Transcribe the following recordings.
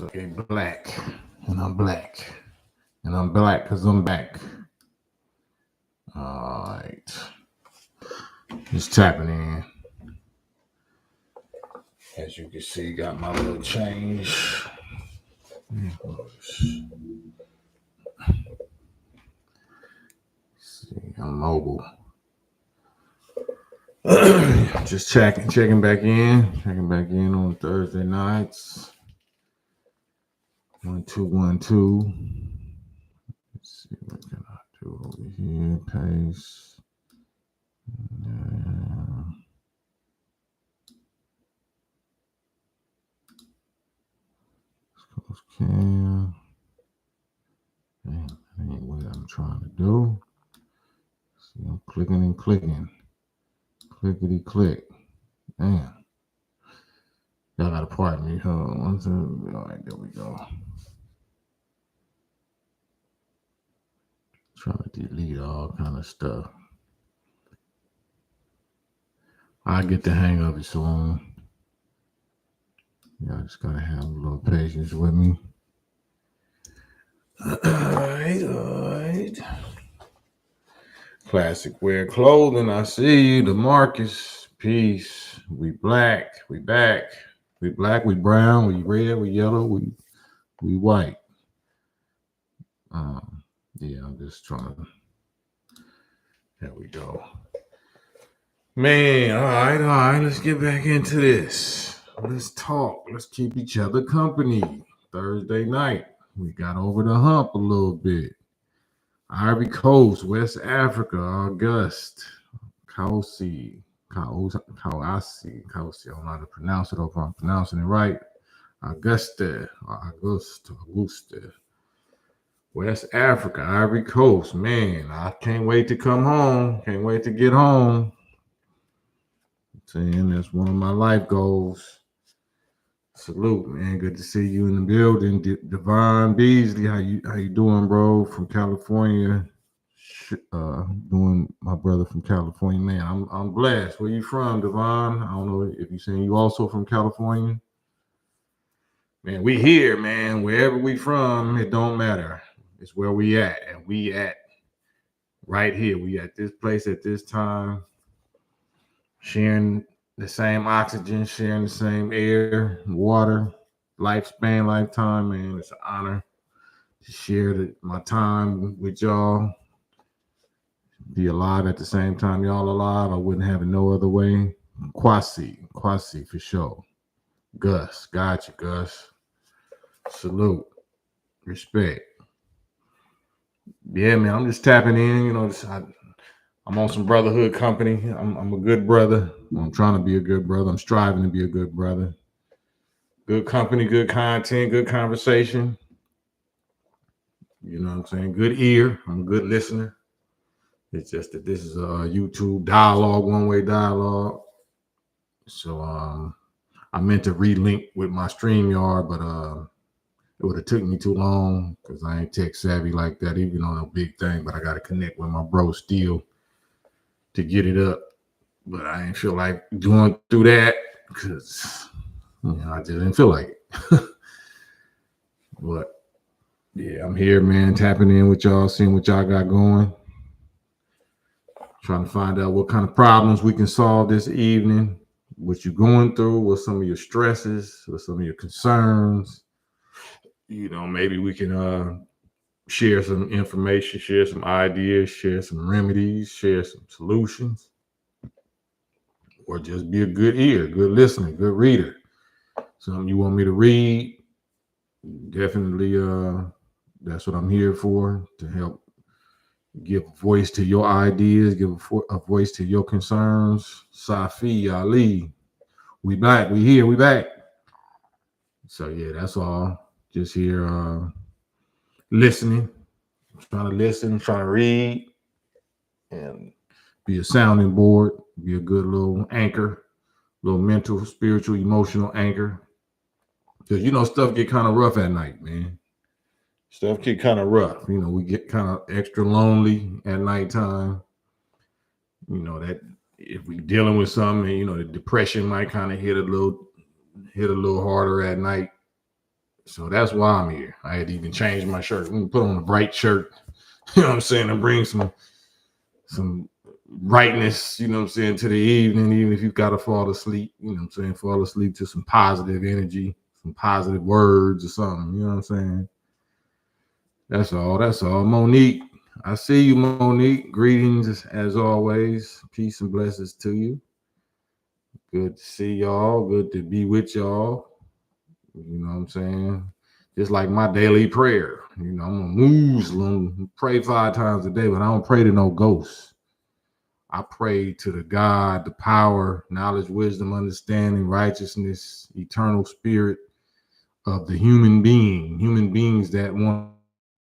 Okay, black. And I'm black. And I'm black because I'm back. All right. Just tapping in. As you can see, got my little change. See, I'm mobile. Just checking back in on Thursday nights. 1212. Let's see what can I do over here. Paste. KAM. Man, that ain't what I'm trying to do. See, I'm clicking and clicking. Clickety click. Damn. Y'all gotta pardon me. Hold on. 1, 2. All right, there we go. Trying to delete all kind of stuff. I get the hang of it soon. Y'all just gotta have a little patience with me. Alright. Classic wear clothing. I see you, DeMarcus. Peace. We black. We back. We black. We brown. We red. We yellow. We white. Yeah, I'm just trying to. There we go. Man, all right. Let's get back into this. Let's talk. Let's keep each other company. Thursday night, we got over the hump a little bit. Ivory Coast, West Africa, August, Kausi. I don't know how to pronounce it. Or if I'm pronouncing it right. Augusta. West Africa, Ivory Coast. Man, I can't wait to come home. Can't wait to get home. Saying that's one of my life goals. Salute, man. Good to see you in the building. Devon Beasley, how you doing, bro? From California. Doing my brother from California, man. I'm blessed. Where you from, Devon? I don't know if you're saying you also from California. Man, we here, man. Wherever we from, it don't matter. It's where we at, and we at right here. We at this place at this time, sharing the same oxygen, sharing the same air, water, lifespan, lifetime, man. It's an honor to share my time with y'all. Be alive at the same time y'all alive. I wouldn't have it no other way. Kwasi for sure. Gus, got you, Gus. Salute, respect. Yeah, man. I'm just tapping in. You know, I'm on some brotherhood company. I'm a good brother. I'm trying to be a good brother. I'm striving to be a good brother. Good company, good content, good conversation. You know what I'm saying? Good ear. I'm a good listener. It's just that this is a YouTube dialogue, one-way dialogue. So I meant to relink with my StreamYard, but it would have took me too long because I ain't tech savvy like that, even on a big thing. But I got to connect with my bro still to get it up. But I ain't feel like going through that because I just didn't feel like it. But yeah, I'm here, man, tapping in with y'all, seeing what y'all got going. Trying to find out what kind of problems we can solve this evening. What you're going through, what some of your stresses, what some of your concerns. Maybe we can share some information, share some ideas, share some remedies, share some solutions, or just be a good ear, good listener, good reader. Something you want me to read, definitely that's what I'm here for, to help give a voice to your ideas, give a voice to your concerns. Safi Ali, we back, we here, we back. So yeah, that's all. Just here listening, trying to listen, trying to read, and be a sounding board, be a good little anchor, little mental, spiritual, emotional anchor. Because stuff get kind of rough at night, man. Stuff get kind of rough. We get kind of extra lonely at nighttime. That if we dealing with something, the depression might kind of hit a little harder at night. So that's why I'm here. I had to even change my shirt. Put on a bright shirt. You know what I'm saying? To bring some brightness, you know what I'm saying, to the evening, even if you've got to fall asleep, you know what I'm saying, fall asleep to some positive energy, some positive words or something, you know what I'm saying? That's all. That's all. Monique, I see you, Monique. Greetings as always. Peace and blessings to you. Good to see y'all. Good to be with y'all. You know what I'm saying? Just like my daily prayer. You know, I'm a Muslim, pray 5 times a day, but I don't pray to no ghosts. I pray to the God, the power, knowledge, wisdom, understanding, righteousness, eternal spirit of the human beings that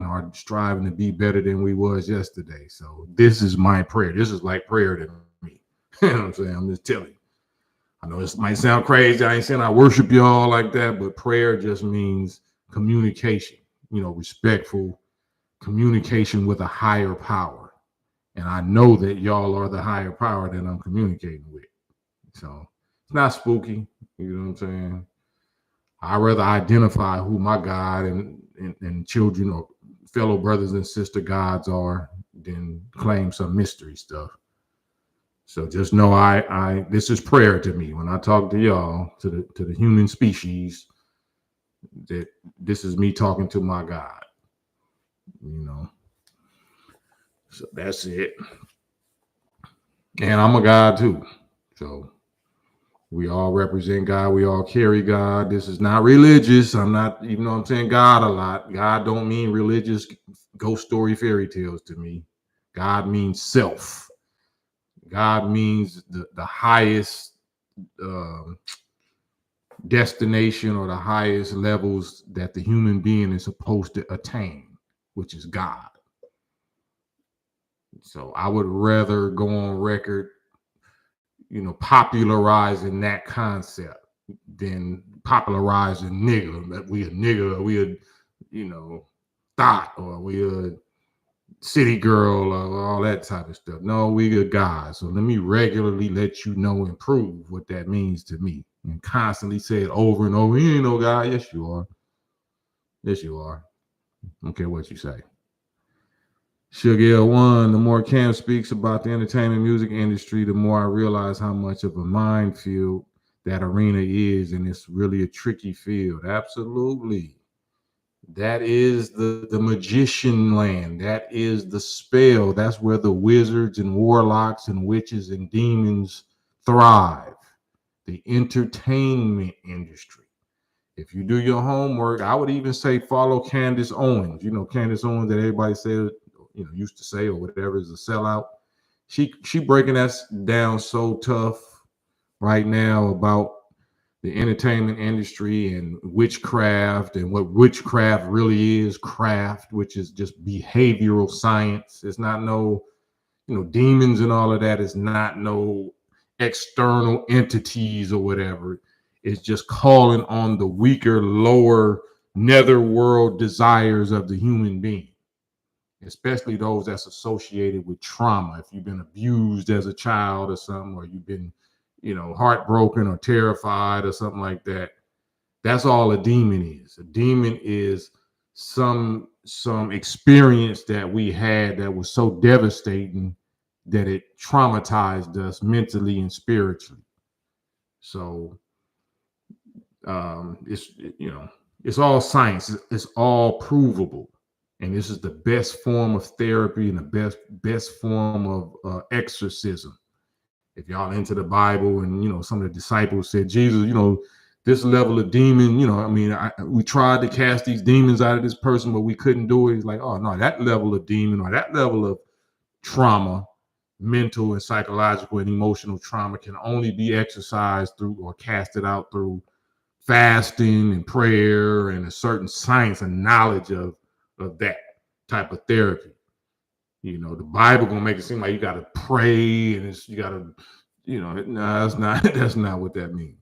are striving to be better than we was yesterday. So this is my prayer. This is like prayer to me. You know what I'm saying? I'm just telling you. I know this might sound crazy. I ain't saying I worship y'all like that, but prayer just means communication, you know, respectful communication with a higher power. And I know that y'all are the higher power that I'm communicating with. So it's not spooky. You know what I'm saying? I rather identify who my God and children or fellow brothers and sister gods are than claim some mystery stuff. So just know I this is prayer to me when I talk to y'all, to the human species, that this is me talking to my God. You know. So that's it. And I'm a God too. So we all represent God. We all carry God. This is not religious. I'm not, even though I'm saying God a lot. God don't mean religious ghost story fairy tales to me. God means self. God means the highest destination or the highest levels that the human being is supposed to attain, which is God. So I would rather go on record, you know, popularizing that concept than popularizing nigga. That we a nigga, or we a, you know, thought, or we a city girl, or all that type of stuff. No, we a guy. So let me regularly let you know and prove what that means to me. And constantly say it over and over. You ain't no guy. Yes, you are. Yes, you are. I don't care what you say. Sugar L1, the more KAM speaks about the entertainment music industry, the more I realize how much of a minefield that arena is, and it's really a tricky field. Absolutely. That is the magician land. That is the spell. That's where the wizards and warlocks and witches and demons thrive. The entertainment industry. If you do your homework, I would even say follow Candace Owens. You know, Candace Owens that everybody said, you know, used to say or whatever, is a sellout. She breaking that down so tough right now about the entertainment industry and witchcraft and what witchcraft really is, craft, which is just behavioral science. It's not no, you know, demons and all of that. Is not no external entities or whatever. It's just calling on the weaker, lower netherworld desires of the human being, especially those that's associated with trauma. If you've been abused as a child or something, or you've been, you know, heartbroken or terrified or something like that, that's all a demon is. A demon is some experience that we had that was so devastating that it traumatized us mentally and spiritually. So it's, you know, it's all science. It's all provable, and this is the best form of therapy and the best form of exorcism. If y'all into the Bible, and you know, some of the disciples said, Jesus, you know, this level of demon, you know, I mean, we tried to cast these demons out of this person, but we couldn't do it. He's like, oh no, that level of demon or that level of trauma, mental and psychological and emotional trauma, can only be exercised through or casted out through fasting and prayer and a certain science and knowledge of that type of therapy. You know, the Bible gonna make it seem like you got to pray and you got to, you know, no, that's not that's not what that means.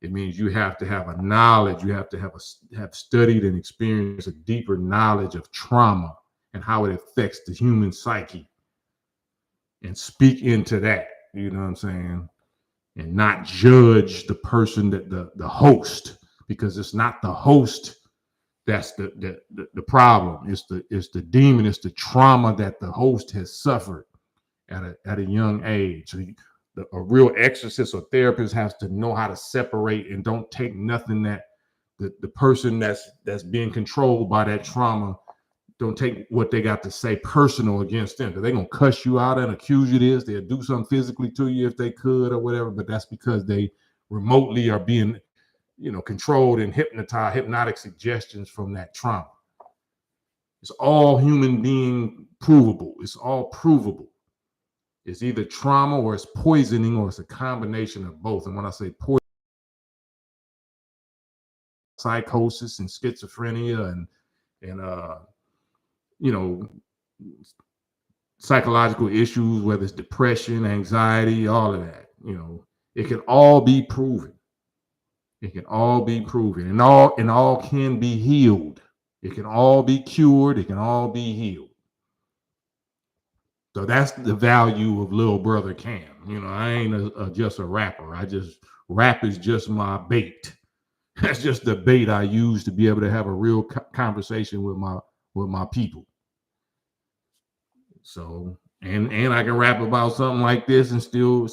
It means you have to have a knowledge. You have to have studied and experienced a deeper knowledge of trauma and how it affects the human psyche, and speak into that. You know what I'm saying? And not judge the person, that the host, because it's not the host That's the problem. It's the demon. It's the trauma that the host has suffered at a young age. So a real exorcist or therapist has to know how to separate and don't take nothing that the person that's being controlled by that trauma, don't take what they got to say personal against them. They're gonna cuss you out and accuse you of this. They'll do something physically to you if they could or whatever, but that's because they remotely are being, controlled and hypnotized, hypnotic suggestions from that trauma. It's all human being provable. It's all provable. It's either trauma or it's poisoning or it's a combination of both. And when I say poison, psychosis and schizophrenia and psychological issues, whether it's depression, anxiety, all of that, it can all be proven. It can all be proven, and all can be healed. It can all be cured. It can all be healed. So that's the value of Little Brother KAM. I ain't just a rapper. Rap is just my bait. That's just the bait I use to be able to have a real conversation with my people. So and I can rap about something like this and still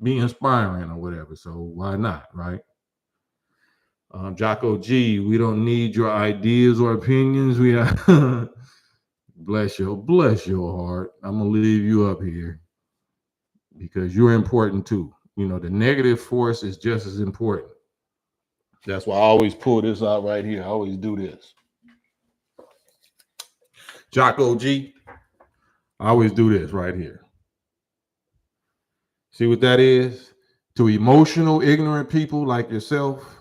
be inspiring or whatever. So why not, right? Jocko G, we don't need your ideas or opinions. We are bless your heart. I'm gonna leave you up here because you're important too. The negative force is just as important. That's why I always pull this out right here. I always do this. Jocko G, I always do this right here. See what that is? To emotional, ignorant people like yourself,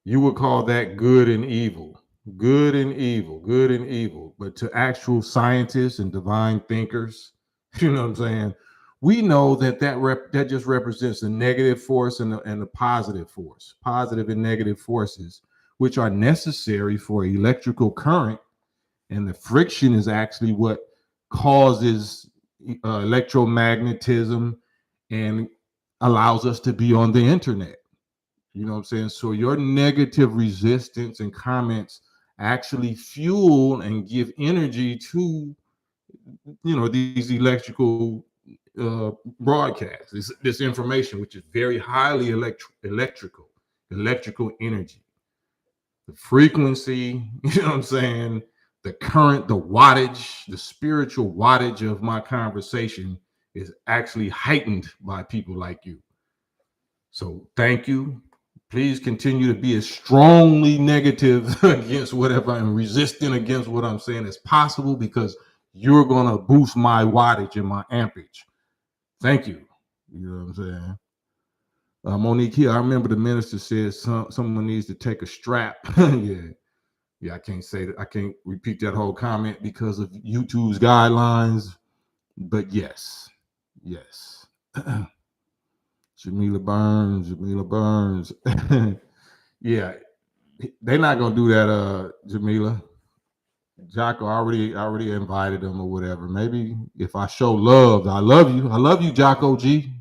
you would call that good and evil. Good and evil, good and evil. But to actual scientists and divine thinkers, you know what I'm saying? We know that just represents the negative force and the positive force, positive and negative forces, which are necessary for electrical current. And the friction is actually what causes electromagnetism and allows us to be on the internet. You know what I'm saying? So your negative resistance and comments actually fuel and give energy to, these electrical broadcasts, this information, which is very highly electrical energy. The frequency, you know what I'm saying? The current, the wattage, the spiritual wattage of my conversation is actually heightened by people like you. So thank you. Please continue to be as strongly negative against whatever and resistant against what I'm saying as possible, because you're going to boost my wattage and my ampage. Thank you. You know what I'm saying? Monique here, I remember the minister said someone needs to take a strap. Yeah, I can't say that. I can't repeat that whole comment because of YouTube's guidelines. But yes. Jamila Burns. Yeah, they're not gonna do that, Jamila. Jocko already invited them or whatever. Maybe if I show love, I love you, Jocko G.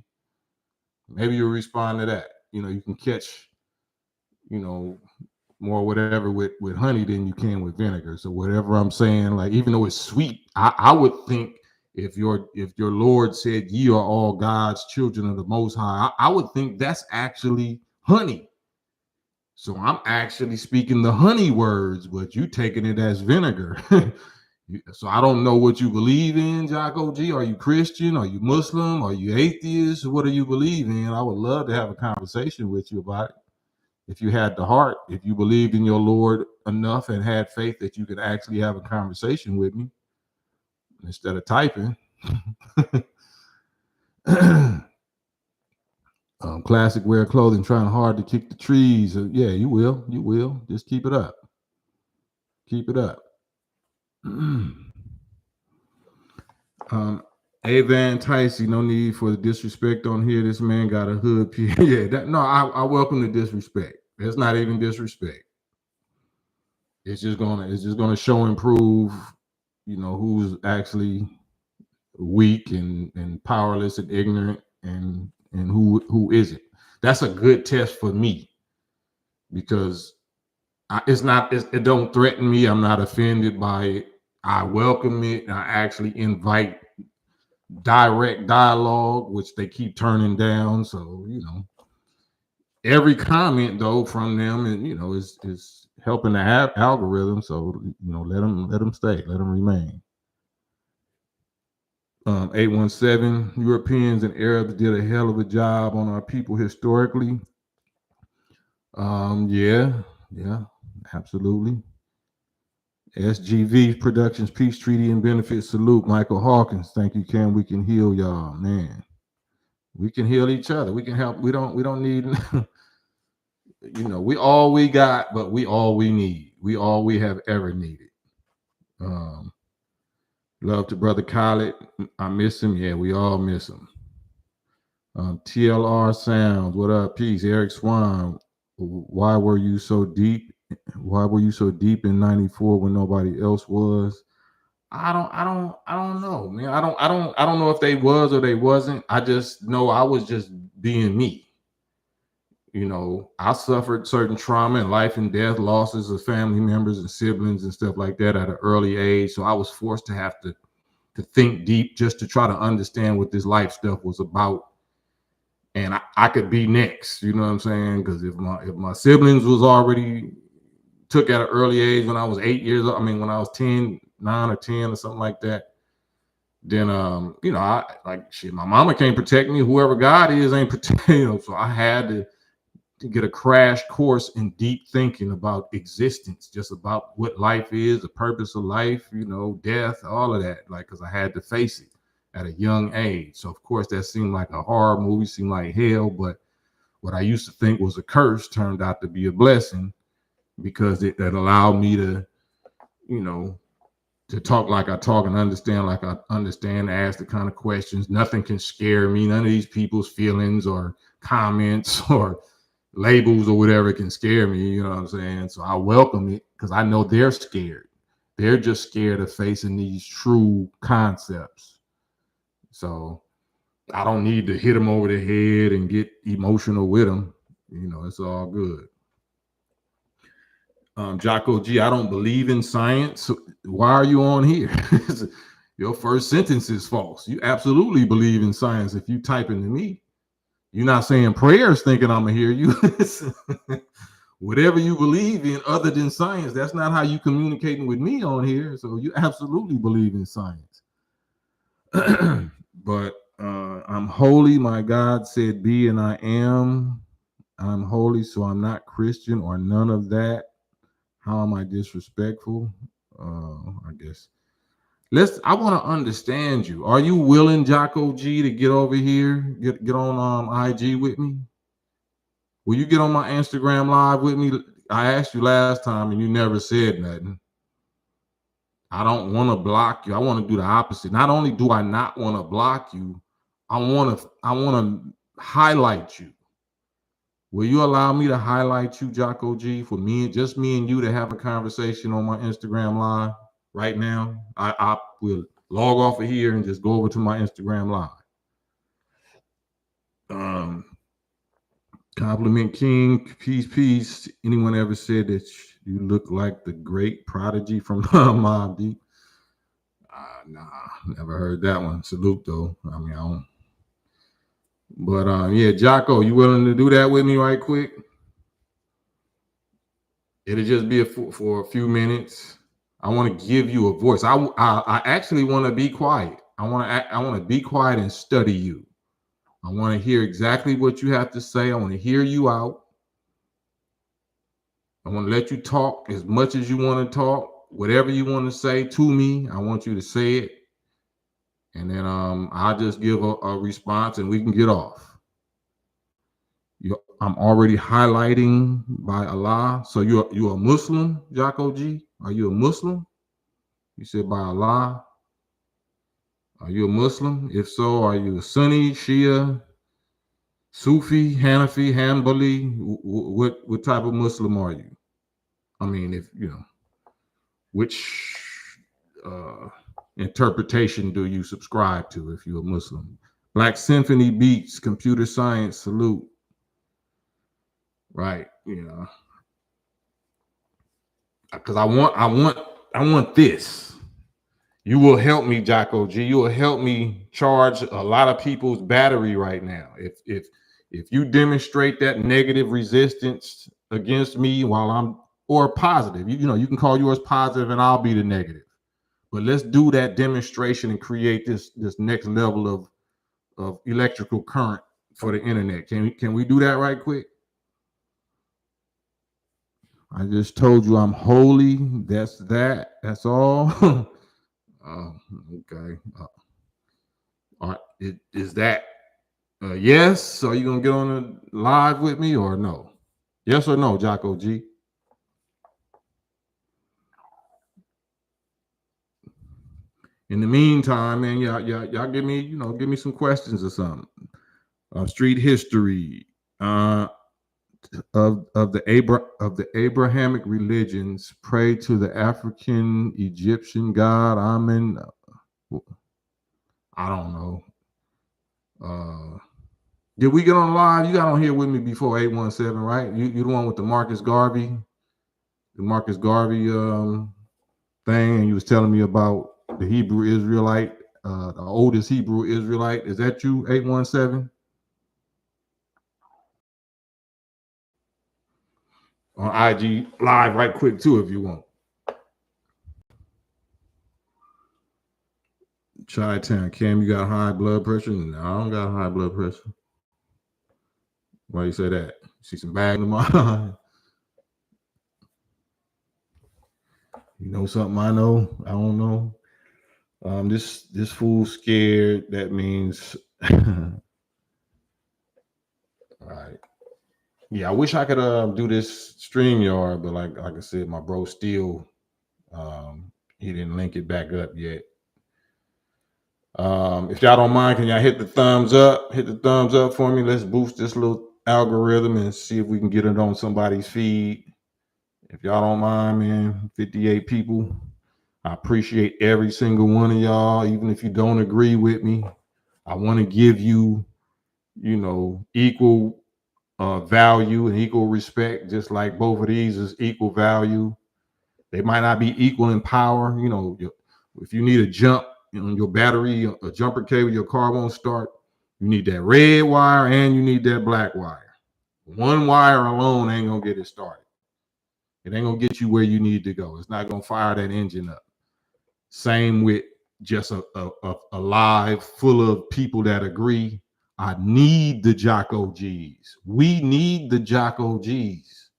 Maybe you'll respond to that. You can catch, more whatever with honey than you can with vinegar. So whatever I'm saying, like, even though it's sweet, I would think if your Lord said ye are all God's children of the Most High, I would think that's actually honey. So I'm actually speaking the honey words, but you taking it as vinegar. So I don't know what you believe in, Jocko G. Are you Christian? Are you Muslim? Are you atheist? What do you believe in? I would love to have a conversation with you about it. If you had the heart, if you believed in your Lord enough and had faith that you could actually have a conversation with me instead of typing. Classic wear clothing, trying hard to kick the trees. Yeah, you will. Just keep it up. Avan Ticey, no need for the disrespect on here. This man got a hood. Yeah, I welcome the disrespect. That's not even disrespect. It's just gonna show and prove, who's actually weak and powerless and ignorant and who isn't. That's a good test for me, because It don't threaten me. I'm not offended by it. I welcome it. I actually invite direct dialogue, which they keep turning down. So, every comment though from them, and is helping the algorithm. So, let them stay, let them remain. 817 Europeans and Arabs did a hell of a job on our people historically. Yeah, absolutely. SGV Productions Peace Treaty and Benefits Salute. Michael Hawkins, thank you, Cam. We can heal y'all, man. We can heal each other. We can help. We don't need we all we got, but we all we need. We all we have ever needed. Love to Brother Khaled. I miss him. Yeah, we all miss him. TLR Sounds. What up? Peace. Eric Swan. Why were you so deep? Why were you so deep in '94 when nobody else was? I don't know, man. I don't know if they was or they wasn't. I just know I was just being me. I suffered certain trauma and life and death losses of family members and siblings and stuff like that at an early age. So I was forced to have to think deep just to try to understand what this life stuff was about. And I could be next, you know what I'm saying? Because if my siblings was already took at an early age when I was 8 years old, when I was 10, 9 or 10 or something like that, then I like shit, my mama can't protect me. Whoever God is ain't protecting, so I had to get a crash course in deep thinking about existence, just about what life is, the purpose of life, death, all of that. Like, because I had to face it at a young age. So of course that seemed like a horror movie, seemed like hell, but what I used to think was a curse turned out to be a blessing, because it allowed me to, to talk like I talk and understand like I understand, ask the kind of questions. Nothing can scare me. None of these people's feelings or comments or labels or whatever can scare me. You know what I'm saying? So I welcome it because I know they're scared. They're just scared of facing these true concepts. So I don't need to hit them over the head and get emotional with them. It's all good. Jocko G, I don't believe in science. Why are you on here? Your first sentence is false. You absolutely believe in science if you type into me. You're not saying prayers thinking I'm going to hear you. Whatever you believe in other than science, that's not how you communicating with me on here. So you absolutely believe in science. But I'm holy. My God said be, and I am. I'm holy, so I'm not Christian or none of that. How am I disrespectful? I guess. I want to understand you. Are you willing, Jocko G, to get over here, get on IG with me? Will you get on my Instagram live with me? I asked you last time and you never said nothing. I don't want to block you. I want to do the opposite. Not only do I not want to block you, I want to highlight you. Will you allow me to highlight you, Jocko G, for just me and you to have a conversation on my Instagram live right now? I will log off of here and just go over to my Instagram live. Compliment King, peace. Anyone ever said that you look like the great Prodigy from Mobb Deep? Nah, never heard that one. Salute though. I don't. But yeah, Jocko, you willing to do that with me right quick? It'll just be for a few minutes. I want to give you a voice. I actually want to be quiet. I want to be quiet and study you. I want to hear exactly what you have to say. I want to hear you out. I want to let you talk as much as you want to talk. Whatever you want to say to me, I want you to say it. And then I'll just give a response and we can get off. I'm already highlighting by Allah. So you're a Muslim, Jocko G? Are you a Muslim? You said by Allah. Are you a Muslim? If so, are you a Sunni, Shia, Sufi, Hanafi, Hanbali? What type of Muslim are you? If which interpretation do you subscribe to if you're a Muslim? Black Symphony Beats, Computer Science, salute. Right, because I want this. You will help me, Jocko G. You will help me charge a lot of people's battery right now. If you demonstrate that negative resistance against me while I'm or positive, you know, you can call yours positive and I'll be the negative. But let's do that demonstration and create this next level of electrical current for the internet. Can we do that right quick? I just told you I'm holy. That's that. That's all. Okay. All right. Is that yes? Are you gonna get on the live with me or no? Yes or no, Jocko G? In the meantime, man, y'all give me, give me some questions or something. Street history of the Abrahamic religions pray to the African Egyptian god Amen. I don't know. Did we get on live? You got on here with me before 817, right? You the one with the Marcus Garvey thing, and you was telling me about the Hebrew Israelite, the oldest Hebrew Israelite. Is that you, 817? On IG live right quick too if you want. Chi-Town, Cam, you got high blood pressure? No, I don't got high blood pressure. Why you say that? See some bag in my eye? You know something I know? I don't know. This fool scared. That means all right. Yeah, I wish I could do this StreamYard, but like I said, my bro still he didn't link it back up yet. If y'all don't mind, can y'all hit the thumbs up? Hit the thumbs up for me. Let's boost this little algorithm and see if we can get it on somebody's feed. If y'all don't mind, man, 58 people. I appreciate every single one of y'all, even if you don't agree with me. I want to give you, equal value and equal respect, just like both of these is equal value. They might not be equal in power. If you need a jump, your battery, a jumper cable, your car won't start. You need that red wire and you need that black wire. One wire alone ain't gonna get it started. It ain't gonna get you where you need to go. It's not gonna fire that engine up. Same with just a live full of people that agree. I need the Jocko G's. We need the Jocko G's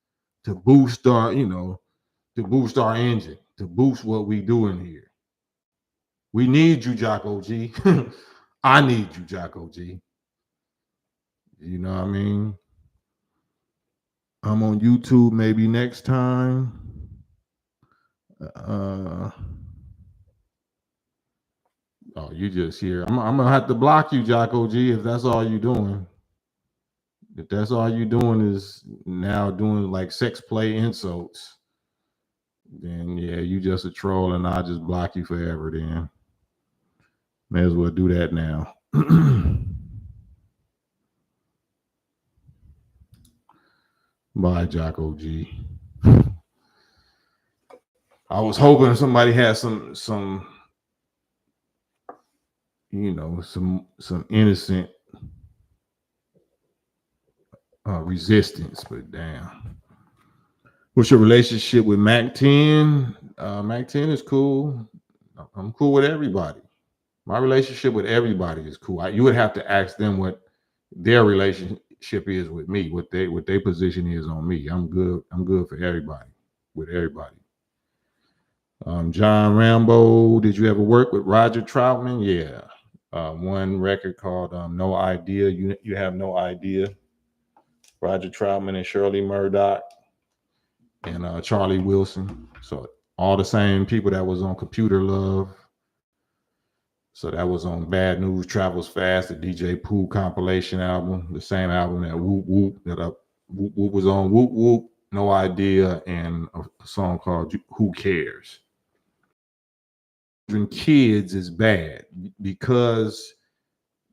to boost our, engine, to boost what we doing here. We need you, Jocko G. I need you, Jocko G. You know what I mean? I'm on YouTube maybe next time. Oh, you just here. I'm gonna have to block you, Jocko G, if that's all you doing. If that's all you doing is now doing like sex play insults, then yeah, you just a troll and I'll just block you forever then. May as well do that now. Bye, Jocko G. I was hoping somebody had some some innocent resistance, but damn. What's your relationship with Mac 10? Mac 10 is cool. I'm cool with everybody. My relationship with everybody is cool. You would have to ask them what their relationship is with me, what their position is on me. I'm good. I'm good for everybody, with everybody. John Rambo, did you ever work with Roger Troutman? Yeah. One record called No Idea. You have no idea. Roger Troutman and Shirley Murdoch and Charlie Wilson. So all the same people that was on Computer Love. So that was on Bad News Travels Fast, the DJ Pooh compilation album, the same album that Whoop Whoop Whoop Whoop was on. Whoop Whoop, No Idea, and a song called Who Cares. Kids is bad because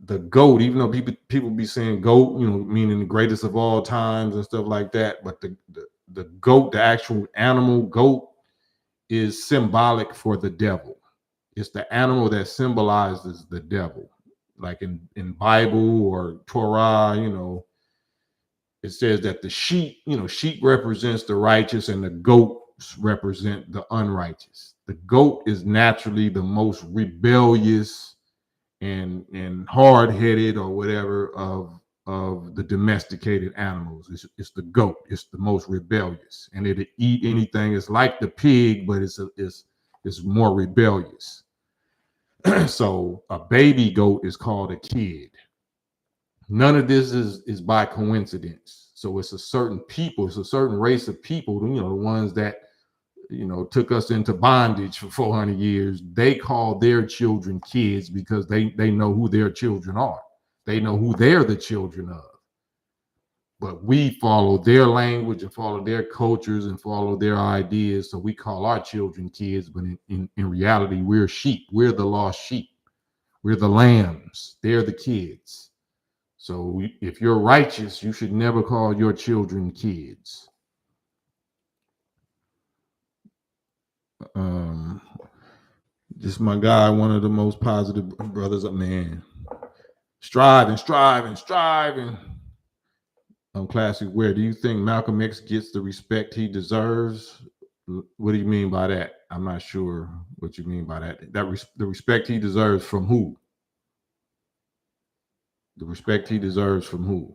the GOAT, even though people be saying GOAT, meaning the greatest of all times and stuff like that, but the GOAT, the actual animal GOAT, is symbolic for the devil. It's the animal that symbolizes the devil. Like in Bible or Torah, it says that the sheep, sheep represents the righteous and the goats represent the unrighteous. The goat is naturally the most rebellious and hard-headed or whatever of the domesticated animals. It's the goat. It's the most rebellious, and it'll eat anything. It's like the pig, but it's more rebellious. So a baby goat is called a kid. None of this is by coincidence. So it's a certain people, it's a certain race of people, the ones that took us into bondage for 400 years. They call their children kids because they know who their children are. They know who they're the children of. But we follow their language and follow their cultures and follow their ideas. So we call our children kids, but in reality, we're sheep. We're the lost sheep. We're the lambs. They're the kids. So if you're righteous, you should never call your children kids. Just my guy, one of the most positive brothers of man. Striving. Classic, where do you think Malcolm X gets the respect he deserves? What do you mean by that? I'm not sure what you mean by that. The respect he deserves from who? The respect he deserves from who?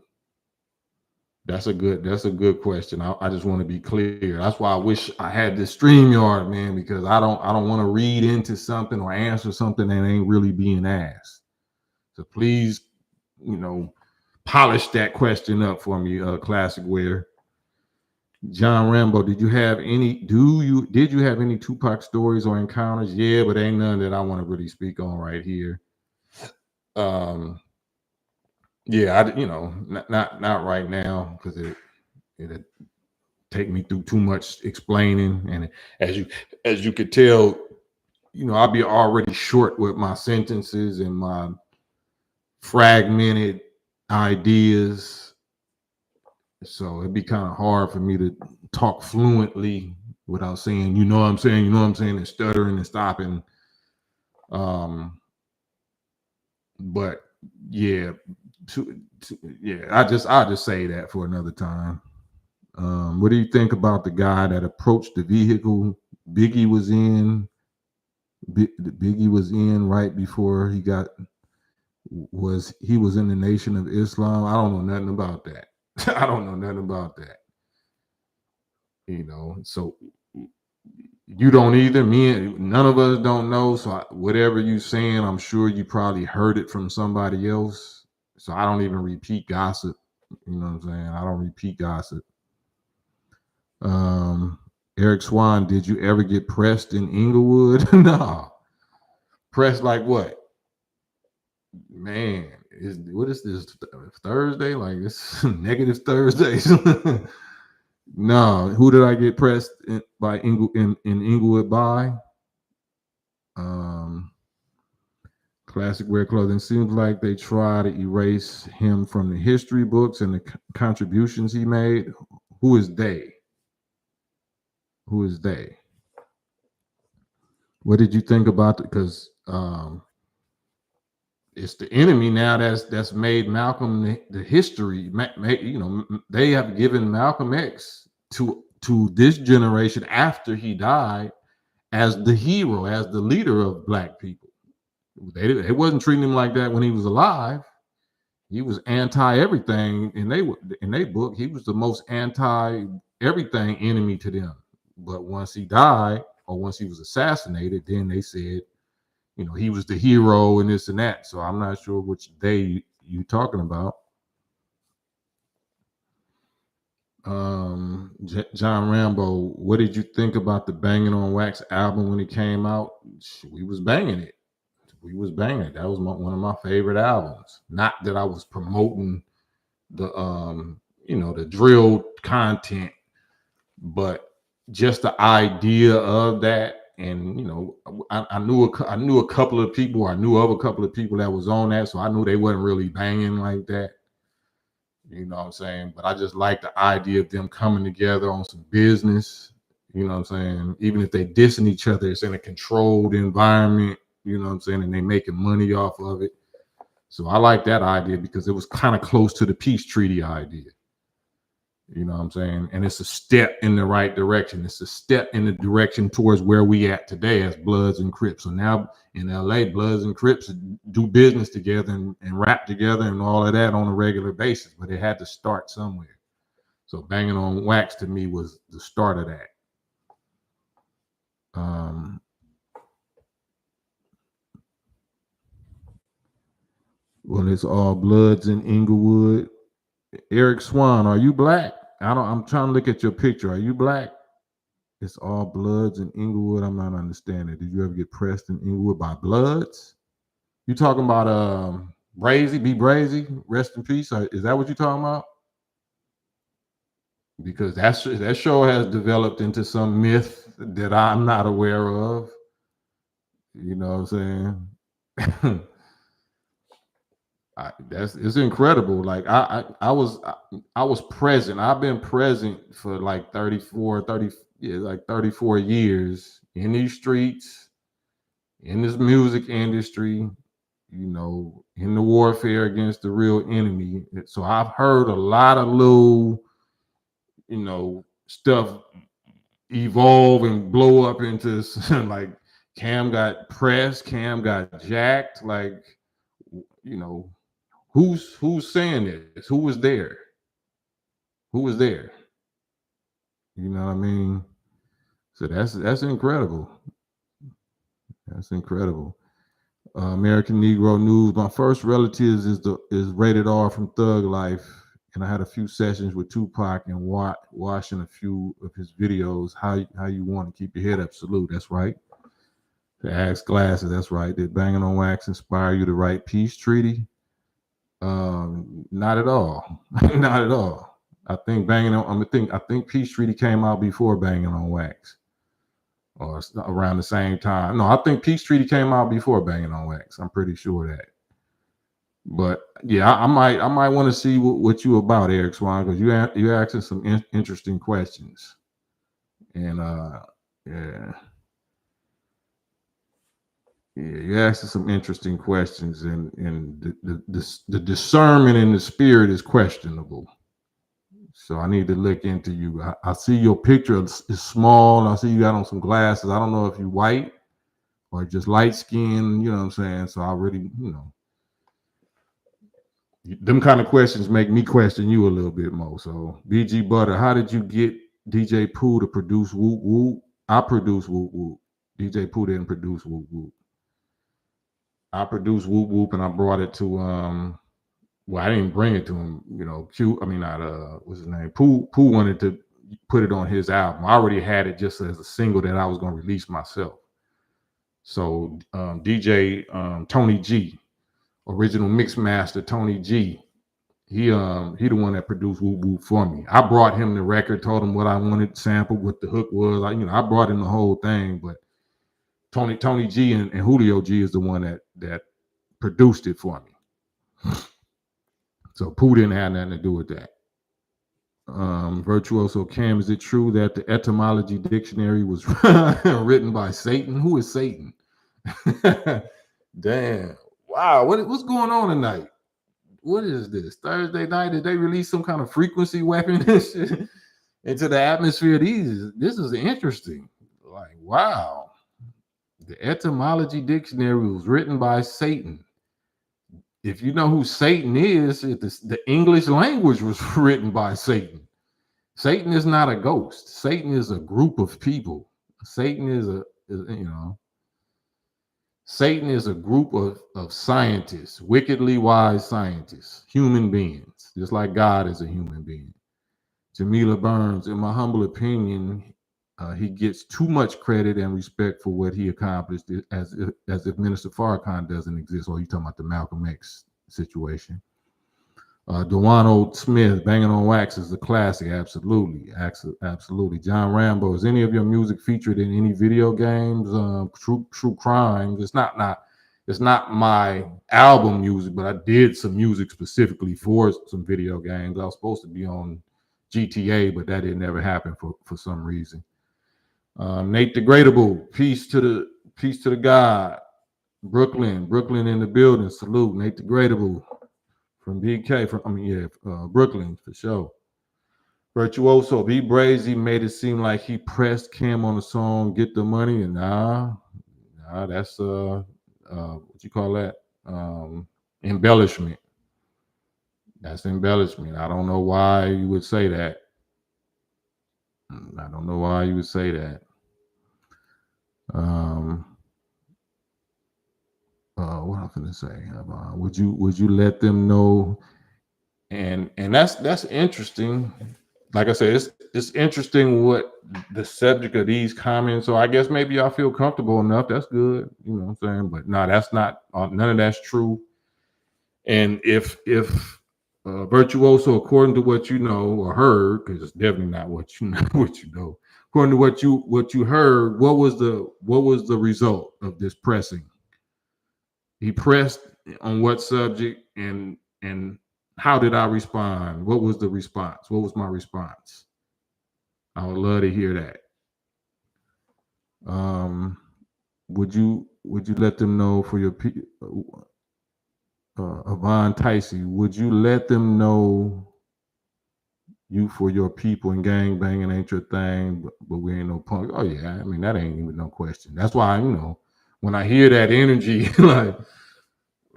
That's a good question. I just want to be clear. That's why I wish I had this StreamYard, man, because I don't want to read into something or answer something that ain't really being asked. So please, polish that question up for me, Classic Wear. John Rambo, did you have any Tupac stories or encounters? Yeah, but ain't none that I want to really speak on right here. Yeah, not right now, because it'd take me through too much explaining, and as you could tell, I'll be already short with my sentences and my fragmented ideas, so it'd be kind of hard for me to talk fluently without saying, what I'm saying, and stuttering and stopping. But yeah. I'll just say that for another time. What do you think about the guy that approached the vehicle Biggie was in? Biggie was in right before he was in the Nation of Islam. I don't know nothing about that. So you don't either. None of us don't know. So whatever you saying, I'm sure you probably heard it from somebody else. So I don't even repeat gossip. You know what I'm saying? I don't repeat gossip. Eric Swan, did you ever get pressed in Inglewood? No. Pressed like what? Man, what is this? Thursday? Like it's negative Thursdays. No. Who did I get pressed in Inglewood by? Classic Wear Clothing. Seems like they try to erase him from the history books and the contributions he made. Who is they? What did you think about it? Because it's the enemy now that's made Malcolm the history. They have given Malcolm X to this generation after he died as the hero, as the leader of Black people. They wasn't treating him like that when he was alive. He was anti everything in they book. He was the most anti everything enemy to them. But once he died or once he was assassinated, then they said, he was the hero and this and that. So I'm not sure which you talking about. John Rambo, what did you think about the Banging on Wax album when it came out? We was banging it. That was one of my favorite albums. Not that I was promoting the the drill content, but just the idea of that. And I knew a couple of people. I knew of a couple of people that was on that, so I knew they wasn't really banging like that. You know what I'm saying? But I just like the idea of them coming together on some business. You know what I'm saying? Even if they dissing each other, it's in a controlled environment. You know what I'm saying? And they making money off of it. So I like that idea because it was kind of close to the peace treaty idea. You know what I'm saying? And it's a step in the right direction. It's a step in the direction towards where we at today as Bloods and Crips. So now in LA, Bloods and Crips do business together and rap together and all of that on a regular basis. But it had to start somewhere. So Banging on Wax to me was the start of that. Well, it's all Bloods in Inglewood. Eric Swan, are you black? I'm trying to look at your picture. Are you black? It's all Bloods in Inglewood. I'm not understanding. Did you ever get pressed in Inglewood by Bloods? You talking about Brazy, B Brazy, rest in peace? Is that what you're talking about? Because that show has developed into some myth that I'm not aware of. You know what I'm saying? It's incredible. Like I was present. I've been present for like 34 years in these streets, in this music industry, you know, in the warfare against the real enemy. So I've heard a lot of little, you know, stuff evolve and blow up into like Cam got pressed, Cam got jacked, like, you know. Who's saying this? Who was there? Who was there? You know what I mean? So that's incredible. That's incredible. American Negro News. My first relatives is rated R from Thug Life, and I had a few sessions with Tupac and watching a few of his videos. How you want to keep your head up? Salute. That's right. The Axe Glasses. That's right. Did Banging on Wax inspire you to write Peace Treaty? Not at all. Not at all. I think I think Peace Treaty came out before Banging on Wax, or around the same time. No, I think Peace Treaty came out before Banging on Wax. I'm pretty sure that. But yeah, I might want to see what you about, Eric Swan, because you're asking some interesting questions, and yeah. Yeah, you're asking some interesting questions, and the discernment in the spirit is questionable. So I need to look into you. I see your picture is small. I see you got on some glasses. I don't know if you're white or just light skin. You know what I'm saying? So I really, you know, them kind of questions make me question you a little bit more. So BG Butter, how did you get DJ Pooh to produce Whoop Whoop? I produced Whoop Whoop. DJ Pooh didn't produce Whoop Whoop. I produced Whoop Whoop and I brought it to well, I didn't bring it to him, you know. What's his name? Pooh wanted to put it on his album. I already had it just as a single that I was going to release myself. So DJ Tony G, original mix master Tony G, he the one that produced Whoop Whoop for me. I brought him the record, told him what I wanted, sample, what the hook was. I brought him the whole thing, but Tony G and Julio G is the one that produced it for me. So Pooh didn't have nothing to do with that. Virtuoso Cam, is it true that the etymology dictionary was written by Satan? Who is Satan? Damn. Wow. What's going on tonight? What is this? Thursday night? Did they release some kind of frequency weapon into the atmosphere? This is interesting. Like, wow. The etymology dictionary was written by Satan. If you know who Satan is, the English language was written by Satan. Satan is not a ghost. Satan is a group of people. Satan is Satan is a group of scientists, wickedly wise scientists, human beings, just like God is a human being. Jamila Burns, in my humble opinion, he gets too much credit and respect for what he accomplished, as if Minister Farrakhan doesn't exist. Or you talking about the Malcolm X situation? Dewano Smith, Banging on Wax is a classic. Absolutely. Absolutely. John Rambo, is any of your music featured in any video games? True crime. It's not my album music, but I did some music specifically for some video games. I was supposed to be on GTA, but that didn't ever happen for some reason. Nate Degradable, peace to the God. Brooklyn in the building. Salute, Nate Degradable from BK. Brooklyn for sure. Virtuoso, B Brazy made it seem like he pressed Cam on the song "Get the Money," and that's what you call that? Embellishment. That's embellishment. I don't know why you would say that. I don't know why you would say that. What I'm gonna say? Would you let them know? And that's interesting. Like I said, it's interesting what the subject of these comments. So I guess maybe y'all feel comfortable enough. That's good. You know what I'm saying? But no, that's not. None of that's true. And if virtuoso, according to what you know or heard, because it's definitely not what you know, what you know. According to what you heard, what was the result of this pressing? He pressed on what subject, and how did I respond? What was the response? What was my response? I would love to hear that. Would you let them know for your Avon Ticey, would you let them know you for your people and gang banging ain't your thing, but we ain't no punk? Oh yeah, I mean that ain't even no question. That's why, when I hear that energy,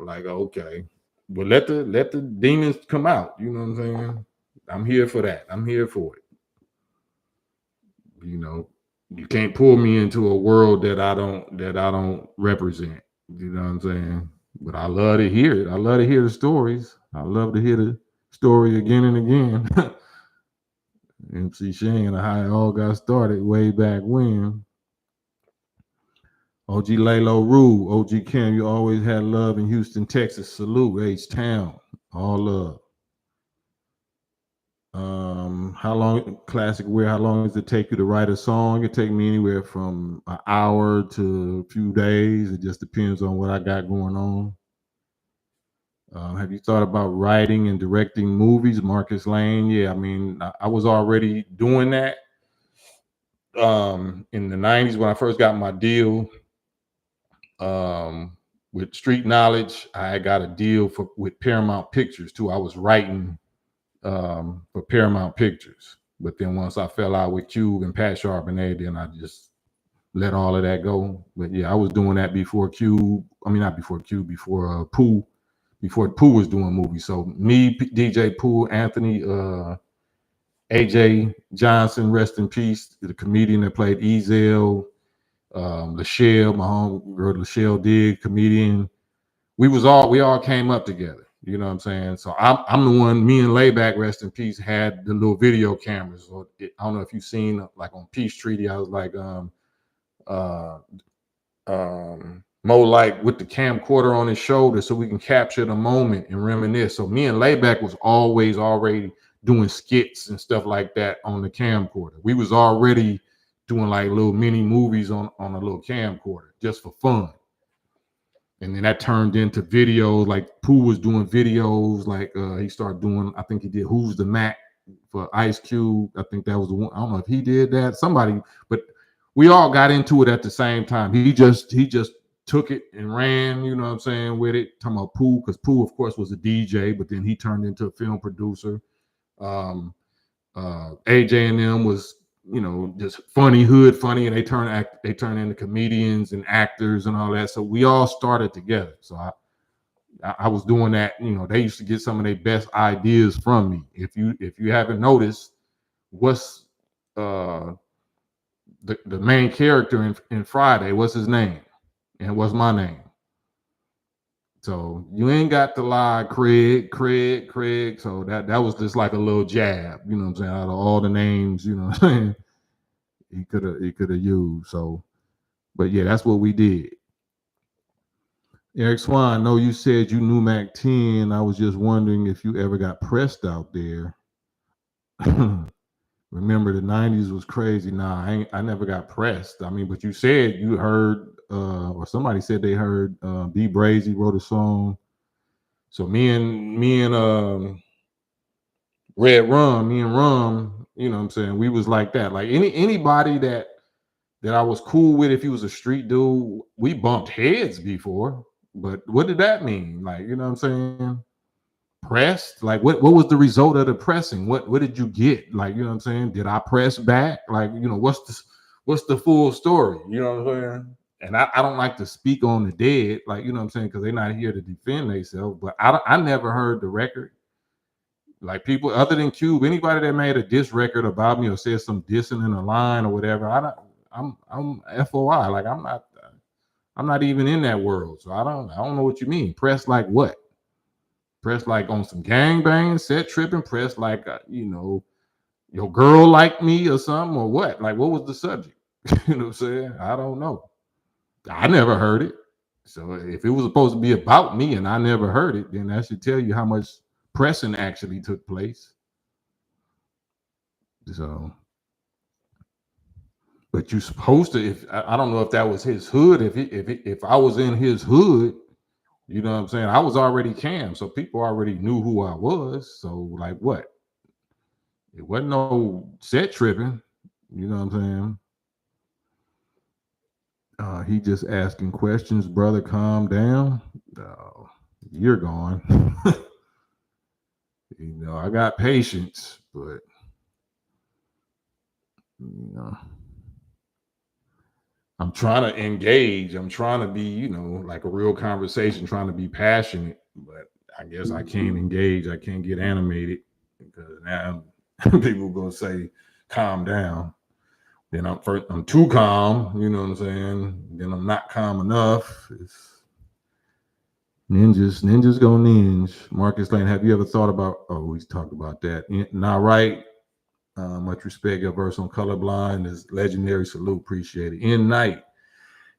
like okay, but let the demons come out. You know what I'm saying? I'm here for that. I'm here for it. You can't pull me into a world that I don't represent. You know what I'm saying? But I love to hear it. I love to hear the stories. I love to hear the story again and again. MC Shane, how it all got started way back when. OG Lalo Rue, OG Cam, you always had love in Houston, Texas. Salute, H-Town. All love. How long, classic where, how long does it take you to write a song? It take me anywhere from an hour to a few days. It just depends on what I got going on. Have you thought about writing and directing movies? Marcus Lane, yeah, I mean, I was already doing that. In the 90s when I first got my deal with Street Knowledge, I got a deal with Paramount Pictures too. I was writing for Paramount Pictures. But then once I fell out with Cube and Pat Charbonnet, then I just let all of that go. But yeah, I was doing that before Cube. I mean, not before Cube, before Pooh. Before Pooh was doing movies. So me, DJ Pooh, Anthony, AJ Johnson, rest in peace, the comedian that played Ezel, Lachelle, my homegirl Lachelle Digg, comedian. We all came up together. You know what I'm saying? So I'm the one. Me and Layback, rest in peace, had the little video cameras. I don't know if you've seen like on Peace Treaty. I was like Mo like with the camcorder on his shoulder so we can capture the moment and reminisce. So me and Layback was always already doing skits and stuff like that on the camcorder. We was already doing like little mini movies on a little camcorder just for fun. And then that turned into videos. Like Pooh was doing videos. Like he started doing, I think he did Who's the Mac for Ice Cube. I think that was the one. I don't know if he did that. Somebody, but we all got into it at the same time. He just took it and ran, you know what I'm saying, with it. Talking about Pooh, because Pooh, of course, was a DJ, but then he turned into a film producer. AJ and them was, just hood funny, and they turn into comedians and actors and all that. So we all started together. So I was doing that. They used to get some of their best ideas from me. If you haven't noticed, what's the main character in Friday? What's his name? And what's my name? So you ain't got to lie, Craig. So that was just like a little jab, you know what I'm saying? Out of all the names, you know what I'm saying, he could have used. So, but yeah, that's what we did. Eric Swan, I know you said you knew Mac 10. I was just wondering if you ever got pressed out there. Remember the 90s was crazy. Nah, I never got pressed. I mean, but you said you heard or somebody said they heard B Brazy wrote a song. So me and Red Rum, you know what I'm saying, we was like that. Like anybody that that I was cool with if he was a street dude. We bumped heads before, but what did that mean? Like, you know what I'm saying? Pressed? Like what was the result of the pressing? What did you get? Like, you know what I'm saying? Did I press back? Like, you know, what's the full story? You know what I'm saying? And I don't like to speak on the dead, like, you know what I'm saying, because they're not here to defend themselves. But I never heard the record. Like people other than Cube, anybody that made a diss record about me or said some dissing in a line or whatever, I don't. I'm FOI. Like I'm not even in that world, so I don't know what you mean. Press like what? Press like on some gang bang, set tripping. Press like you know, your girl like me or something or what? Like what was the subject? You know what I'm saying? I don't know. I never heard it. So if it was supposed to be about me and I never heard it, then that should tell you how much pressing actually took place. So, but you supposed to. If I don't know if that was his hood. If I was in his hood, you know what I'm saying. I was already KAM, so people already knew who I was. So like what? It wasn't no set tripping. You know what I'm saying. He just asking questions, brother. Calm down. You're gone. You know, I got patience, but you know, I'm trying to engage. I'm trying to be, you know, like a real conversation, trying to be passionate, but I guess I can't engage. I can't get animated because now people gonna say, calm down. Then I'm too calm, you know what I'm saying? Then I'm not calm enough. It's ninjas gonna ninja. Marcus Lane, have you ever thought about? Oh, we talked about that. Not right. Much respect. Your verse on colorblind is legendary. Salute, appreciate it. In night,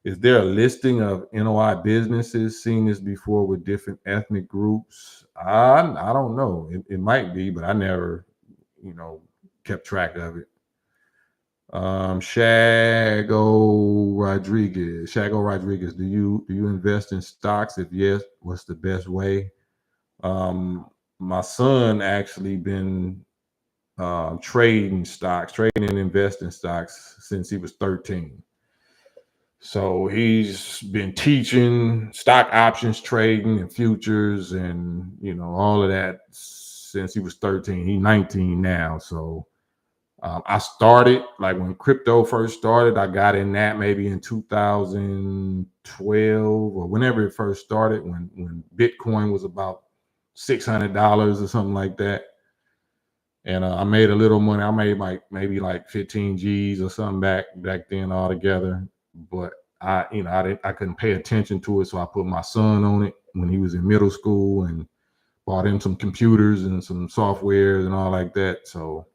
is there a listing of NOI businesses? Seen this before with different ethnic groups. I don't know. It might be, but I never, you know, kept track of it. Shago Rodriguez. Do you invest in stocks? If yes, what's the best way? My son actually been trading and investing stocks since he was 13. So he's been teaching stock options trading and futures and you know all of that since he was 13. He's 19 now. So I started like when crypto first started. I got in that maybe in 2012 or whenever it first started when Bitcoin was about $600 or something like that. And I made a little money. I made like maybe like 15 G's or something back then altogether. But I couldn't pay attention to it, so I put my son on it when he was in middle school and bought him some computers and some softwares and all like that. So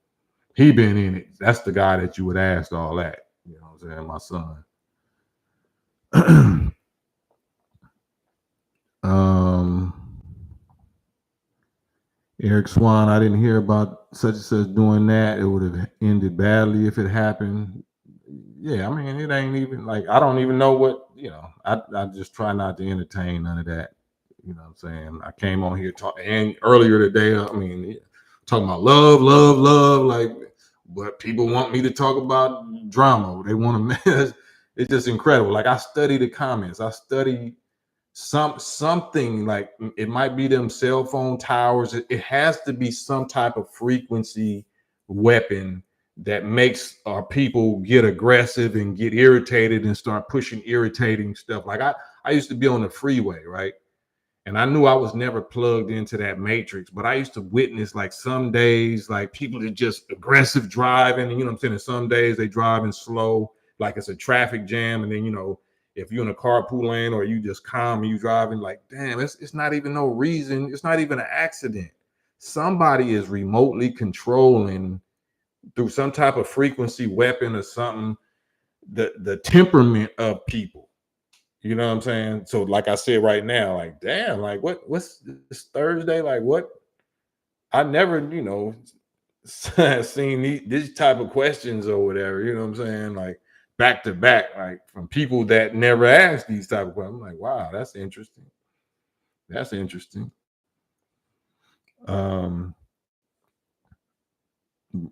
he been in it. That's the guy that you would ask all that. You know what I'm saying? My son. Eric Swan, I didn't hear about such and such doing that. It would have ended badly if it happened. Yeah, I mean, it ain't even like I don't even know what, you know. I just try not to entertain none of that. You know what I'm saying? I came on here talking and earlier today, I mean, talking about love, like, but people want me to talk about drama. They want to it's just incredible. Like I study the comments. I study something like it might be them cell phone towers. It has to be some type of frequency weapon that makes our people get aggressive and get irritated and start pushing irritating stuff. Like I used to be on the freeway, right? And I knew I was never plugged into that matrix, but I used to witness like some days, like people that just aggressive driving, you know what I'm saying? And some days they driving slow, like it's a traffic jam. And then, you know, if you're in a carpool lane or you just calm and you driving, like, damn, it's not even no reason. It's not even an accident. Somebody is remotely controlling through some type of frequency weapon or something, the temperament of people. You know what I'm saying? So, like I said right now, like, damn, like what's this Thursday? Like, what? I never, you know, seen these type of questions or whatever, you know what I'm saying? Like back to back, like from people that never asked these type of questions. I'm like, wow, that's interesting. That's interesting. Um,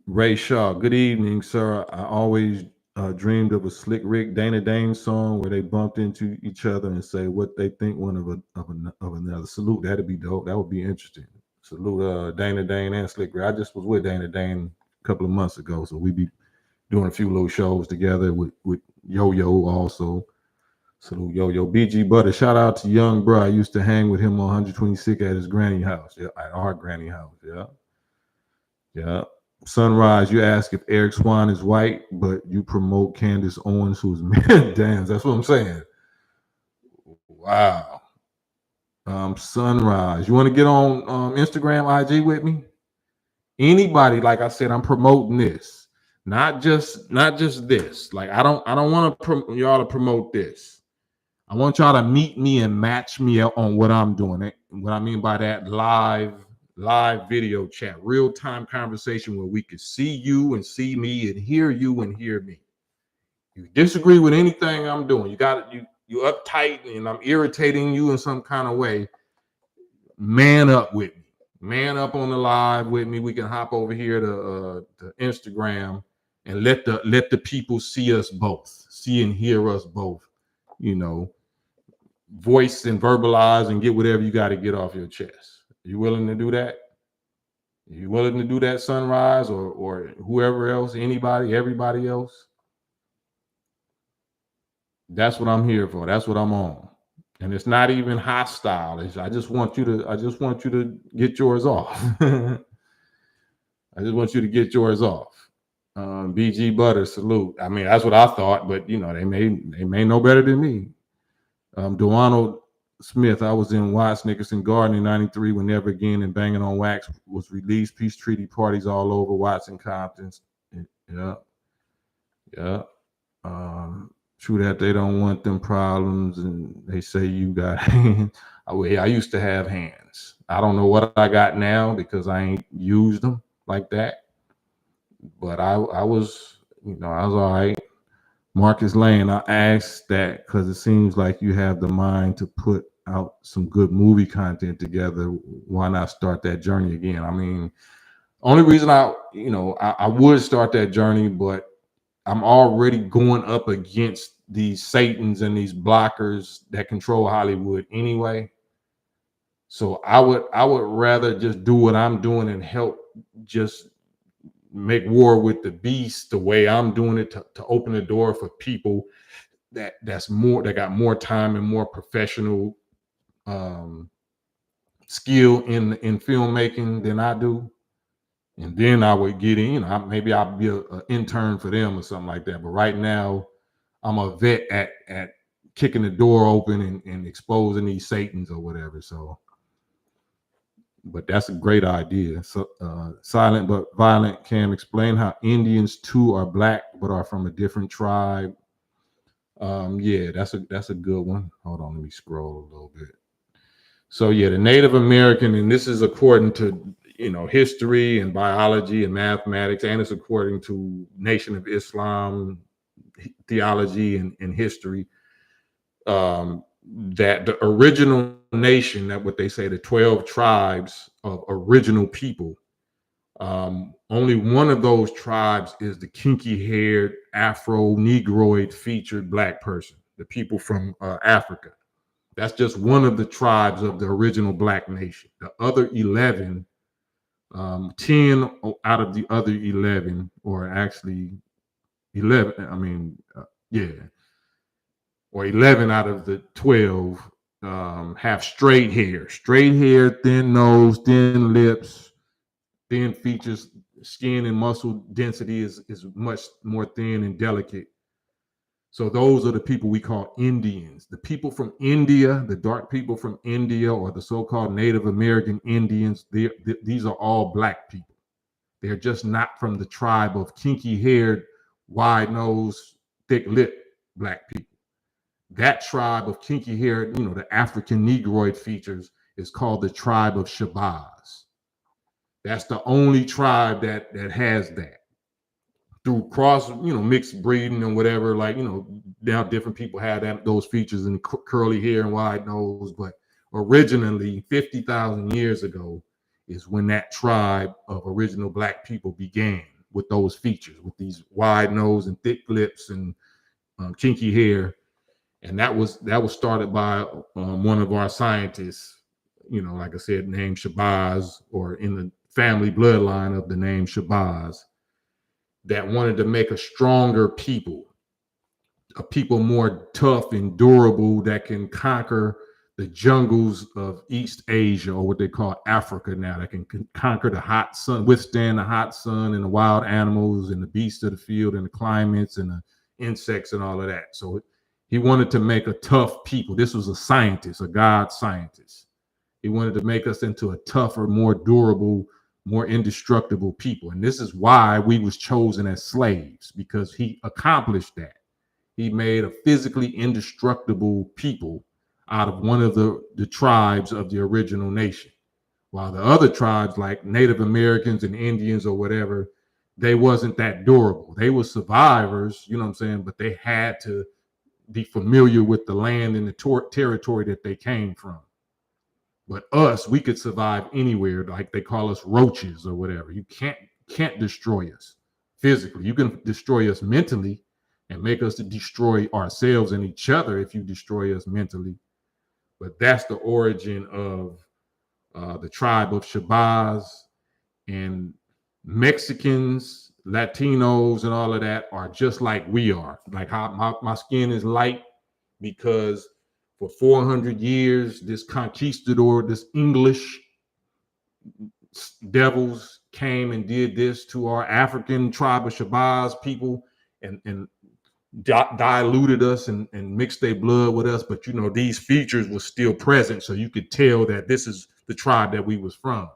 Ray Shaw, good evening, sir. I always dreamed of a Slick Rick Dana Dane song where they bumped into each other and say what they think one of another. Salute, that'd be dope. That would be interesting. Salute Dana Dane and Slick Rick. I just was with Dana Dane a couple of months ago, so we be doing a few little shows together with Yo Yo also. Salute Yo Yo. BG Butter. Shout out to Young Bro. I used to hang with him on 126 at his granny house. Yeah, at our granny house. Yeah. Yeah. Sunrise, you ask if Eric Swan is white, but you promote Candace Owens, who's man. Damn, that's what I'm saying. Wow. Sunrise, you want to get on Instagram, IG with me? Anybody, like I said, I'm promoting this, not just this. Like I don't want y'all to promote this. I want y'all to meet me and match me on what I'm doing. What I mean by that, live video chat, real time conversation where we could see you and see me and hear you and hear me. You disagree with anything I'm doing, you uptight and I'm irritating you in some kind of way, man up with me. Man up on the live with me. We can hop over here to Instagram and let the people see us both, see and hear us both, you know, voice and verbalize and get whatever you got to get off your chest. You willing to do that? You willing to do that, Sunrise, or whoever else, anybody, everybody else? That's what I'm here for. That's what I'm on. And it's not even hostile. I just want you to get yours off. I just want you to get yours off. BG Butter, salute. I mean, that's what I thought, but you know, they may know better than me. Donald Smith, I was in Watts Nickerson Garden in '93 when Never Again and Banging on Wax was released. Peace treaty parties all over Watts and Compton. Yeah. True that they don't want them problems, and they say you got hands. I used to have hands. I don't know what I got now because I ain't used them like that. But I was all right. Marcus Lane, I asked that because it seems like you have the mind to put out some good movie content together. Why not start that journey again? I mean, only reason I would start that journey, but I'm already going up against these Satans and these blockers that control Hollywood anyway. So I would rather just do what I'm doing and help just make war with the beast the way I'm doing it to open the door for people that got more time and more professional skill in filmmaking than I do. And then I would get in, maybe I'll be an intern for them or something like that. But right now, I'm a vet at kicking the door open and exposing these Satans or whatever. So, but that's a great idea. So, Silent but Violent, Cam, explain how Indians too are black but are from a different tribe. Yeah, that's a good one. Hold on, let me scroll a little bit. So yeah, the Native American, and this is according to history and biology and mathematics, and it's according to Nation of Islam theology and history, that the original nation, that what they say, the 12 tribes of original people, only one of those tribes is the kinky-haired, Afro Negroid featured black person, the people from Africa. That's just one of the tribes of the original black nation. The other 11, 10 out of the other 11, or actually 11, or 11 out of the 12 have straight hair, thin nose, thin lips, thin features, skin and muscle density is much more thin and delicate. So those are the people we call Indians. The people from India, the dark people from India, or the so-called Native American Indians, these are all black people. They're just not from the tribe of kinky-haired, wide-nosed, thick-lipped black people. That tribe of kinky-haired, the African Negroid features, is called the tribe of Shabazz. That's the only tribe that has that. Through cross, mixed breeding and whatever, now different people have those features and curly hair and wide nose, but originally 50,000 years ago is when that tribe of original black people began. with those features, with these wide nose and thick lips and kinky hair. And that was started by one of our scientists, like I said, named Shabazz, or in the family bloodline of the name Shabazz, that wanted to make a stronger people, a people more tough and durable, that can conquer the jungles of East Asia, or what they call Africa now, that can conquer the hot sun, withstand the hot sun and the wild animals and the beasts of the field and the climates and the insects and all of that. So he wanted to make a tough people. This was a scientist, a God scientist. He wanted to make us into a tougher, more durable, more indestructible people. And this is why we was chosen as slaves, because he accomplished that. He made a physically indestructible people out of one of the tribes of the original nation. While the other tribes, like Native Americans and Indians or whatever, they wasn't that durable. They were survivors, you know what I'm saying? But they had to be familiar with the land and the territory that they came from. But us, we could survive anywhere. Like they call us roaches or whatever. You can't destroy us physically. You can destroy us mentally and make us to destroy ourselves and each other if you destroy us mentally. But that's the origin of the tribe of Shabazz. And Mexicans, Latinos, and all of that are just like we are. Like how my skin is light, because for 400 years, this conquistador, this English devils came and did this to our African tribe of Shabazz people, and diluted us and mixed their blood with us. But these features were still present, so you could tell that this is the tribe that we was from.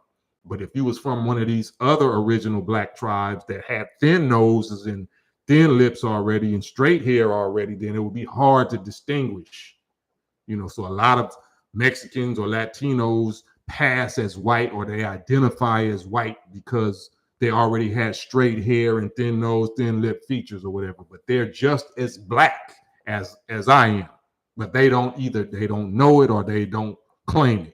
But if you was from one of these other original black tribes that had thin noses and thin lips already and straight hair already, then it would be hard to distinguish. So a lot of Mexicans or Latinos pass as white, or they identify as white because they already had straight hair and thin nose, thin lip features or whatever. But they're just as black as I am. But they don't know it, or they don't claim it.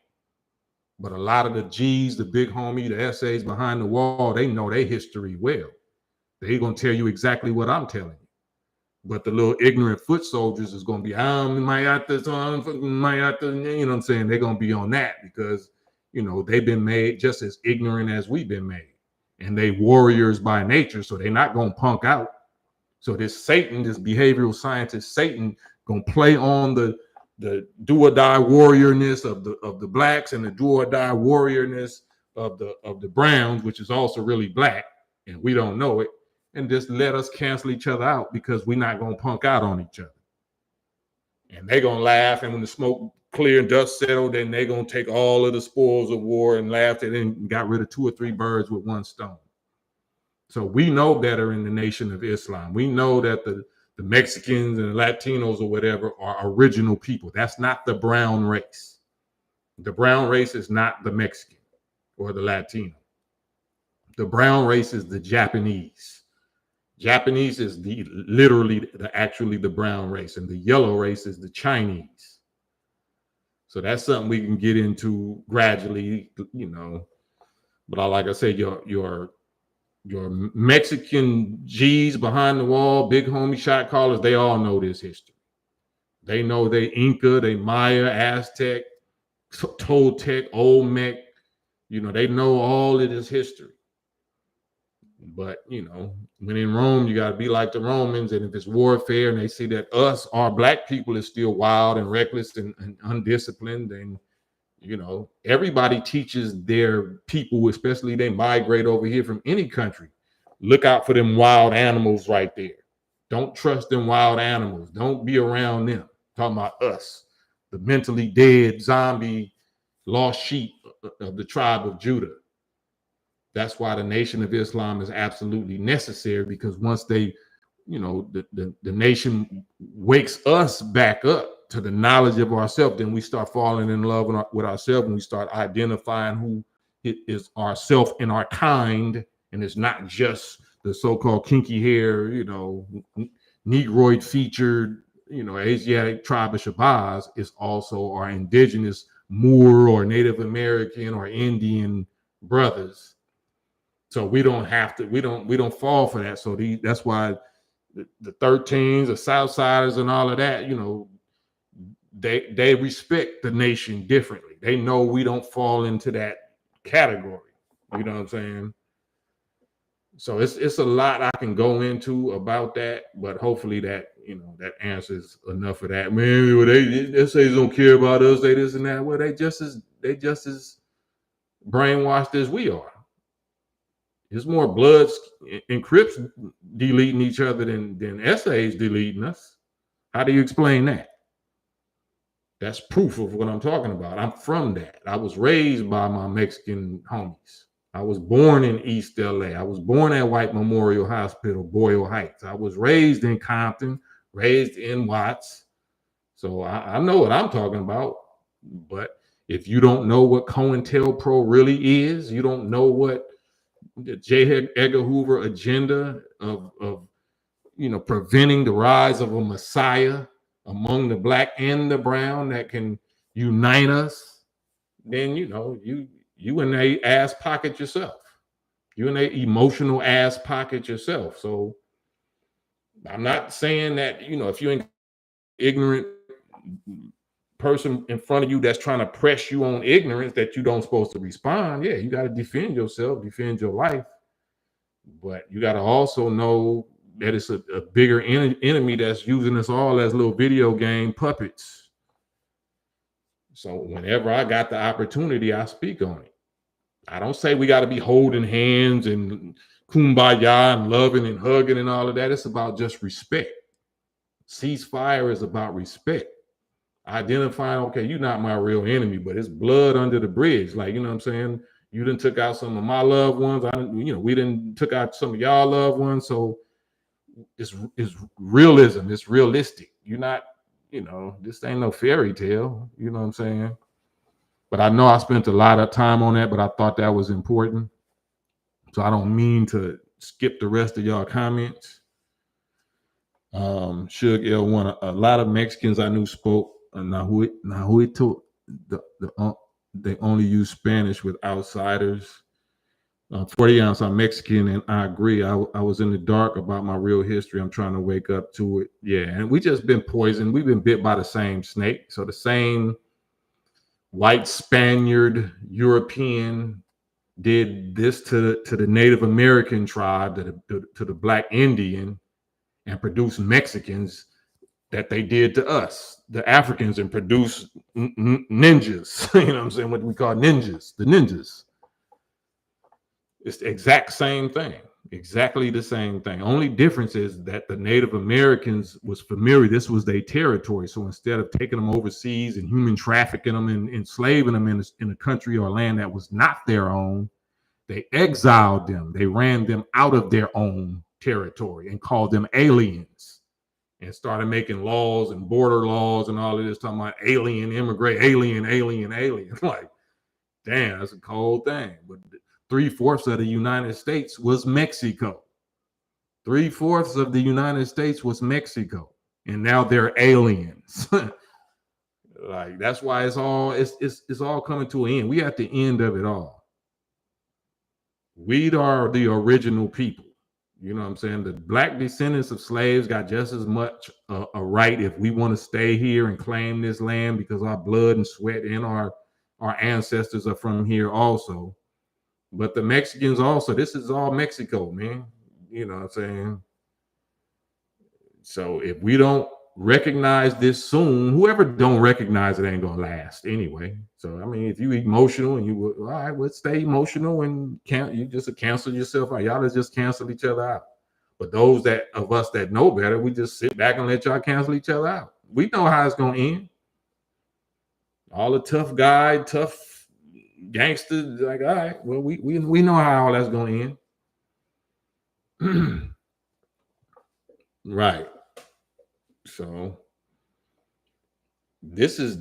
But a lot of the G's, the big homie, the essays behind the wall, they know their history well. They're going to tell you exactly what I'm telling you. But the little ignorant foot soldiers is going to be, you know what I'm saying? They're going to be on that because, they've been made just as ignorant as we've been made. And they warriors by nature, so they're not going to punk out. So this Satan, this behavioral scientist, Satan, going to play on the do or die warriorness of the blacks and the do or die warriorness of the browns, which is also really black, and we don't know it, and just let us cancel each other out because we're not going to punk out on each other. And they're going to laugh, and when the smoke clear and dust settle, then they're going to take all of the spoils of war and laughed at it and got rid of 2 or 3 birds with one stone. So we know better in the Nation of Islam. We know that the Mexicans and the Latinos or whatever are original people. That's not the brown race. The brown race is not the Mexican or the Latino. The brown race is the Japanese. Japanese is actually the brown race, and the yellow race is the Chinese. So that's something we can get into gradually, But like I said, your Mexican G's behind the wall, big homie shot callers, they all know this history. They know they Inca, they Maya, Aztec, Toltec, Olmec. They know all of this history. But, when in Rome, you got to be like the Romans. And if it's warfare and they see that our black people, is still wild and reckless and undisciplined, then, everybody teaches their people, especially they migrate over here from any country, look out for them wild animals right there. Don't trust them wild animals. Don't be around them. Talking about us, the mentally dead zombie lost sheep of the tribe of Judah. That's why the Nation of Islam is absolutely necessary, because once they, the nation wakes us back up to the knowledge of ourselves, then we start falling in love with ourselves, and we start identifying who is ourself and our kind. And it's not just the so-called kinky hair, Negroid featured, Asiatic tribe of Shabazz. Is also our indigenous Moor or Native American or Indian brothers. So we don't have to, we don't fall for that. So that's why the 13s, the Southsiders, and all of that, you know, they respect the nation differently. They know we don't fall into that category. You know what I'm saying? So it's a lot I can go into about that, but hopefully that, you know, that answers enough of that. Man, well, they say they don't care about us, they this and that. Well, they just as brainwashed as we are. There's more Bloods and Crips deleting each other than essays deleting us. How do you explain that? That's proof of what I'm talking about. I'm from that. I was raised by my Mexican homies. I was born in East LA. I was born at White Memorial Hospital, Boyle Heights. I was raised in Compton, raised in Watts. So I know what I'm talking about. But if you don't know what COINTELPRO really is, you don't know what the J. Edgar Hoover agenda of you know, preventing the rise of a messiah among the black and the brown that can unite us, then you know you in a ass pocket yourself. You in a emotional ass pocket yourself. So I'm not saying that, you know, if you're an ignorant person in front of you that's trying to press you on ignorance that you don't supposed to respond. Yeah, you got to defend yourself, defend your life. But you got to also know that it's a bigger enemy that's using us all as little video game puppets. So whenever I got the opportunity, I speak on it. I don't say we got to be holding hands and kumbaya and loving and hugging and all of that. It's about just respect. Ceasefire is about respect. Identifying, okay, you're not my real enemy, but it's blood under the bridge. Like, you know what I'm saying? You done took out some of my loved ones. We didn't took out some of y'all loved ones. So it's realism. It's realistic. You're not, you know, this ain't no fairy tale. You know what I'm saying? But I know I spent a lot of time on that, but I thought that was important. So I don't mean to skip the rest of y'all comments. Suge L1, a lot of Mexicans I knew spoke Nahuatl. They only use Spanish with outsiders. 40 ounce, I'm Mexican, and I agree. I was in the dark about my real history. I'm trying to wake up to it. Yeah, and we just been poisoned. We've been bit by the same snake. So the same white Spaniard European did this to the Native American tribe, to the Black Indian, and produced Mexicans that they did to us, the Africans, and produced ninjas. You know what I'm saying? What we call ninjas, the ninjas. It's the exact same thing, exactly the same thing. Only difference is that the Native Americans was familiar. This was their territory. So instead of taking them overseas and human trafficking them and enslaving them in a country or land that was not their own, they exiled them. They ran them out of their own territory and called them aliens, and started making laws and border laws and all of this, talking about alien immigrant, alien. Like, damn, that's a cold thing. But 3/4 of the United States was Mexico. 3/4 of the United States was Mexico, and now they're aliens. Like, that's why it's all coming to an end. We at the end of it all. We are the original people. You know what I'm saying? The black descendants of slaves got just as much a right if we want to stay here and claim this land, because our blood and sweat and our ancestors are from here also. But the Mexicans also, this is all Mexico, man. You know what I'm saying? So if we don't recognize this soon, whoever don't recognize it ain't gonna last anyway. So I mean, if you emotional and you all right, well, stay emotional and you just cancel yourself out. Y'all just cancel each other out. But those of us that know better, we just sit back and let y'all cancel each other out. We know how it's gonna end. All the tough guy, tough gangster, like, all right, well, we know how all that's gonna end. Right. So this is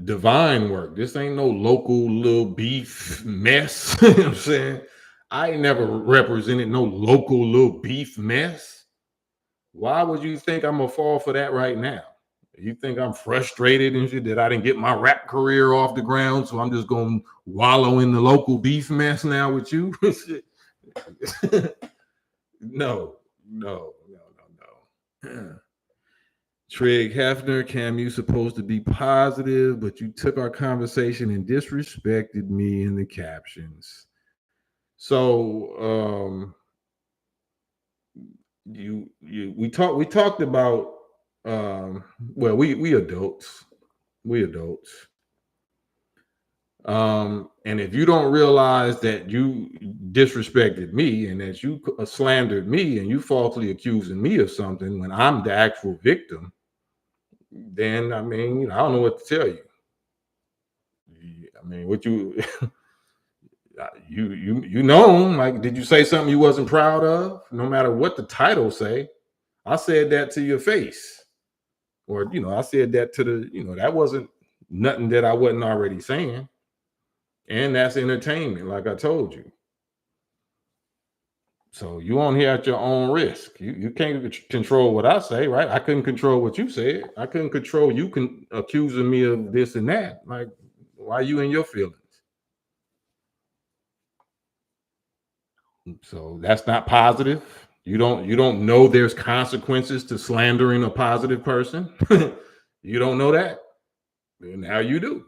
divine work. This ain't no local little beef mess. You know what I'm saying? I ain't never represented no local little beef mess. Why would you think I'm gonna fall for that right now? You think I'm frustrated and shit that I didn't get my rap career off the ground, so I'm just gonna wallow in the local beef mess now with you? No, no, no, no, no. Trig Hefner, Cam, you supposed to be positive, but you took our conversation and disrespected me in the captions. So we talked about well, we adults. We adults. And if you don't realize that you disrespected me and that you slandered me and you falsely accusing me of something when I'm the actual victim, then I mean, I don't know what to tell you. I mean, what you know, like, did you say something you wasn't proud of? No matter what the title say, I said that to your face, or I said that to that wasn't nothing that I wasn't already saying, and that's entertainment, like I told you. So you on here at your own risk. You can't control what I say, right? I couldn't control what you said. I couldn't control you accusing me of this and that. Like, why you in your feelings? So that's not positive. You don't know there's consequences to slandering a positive person. You don't know that. And now you do.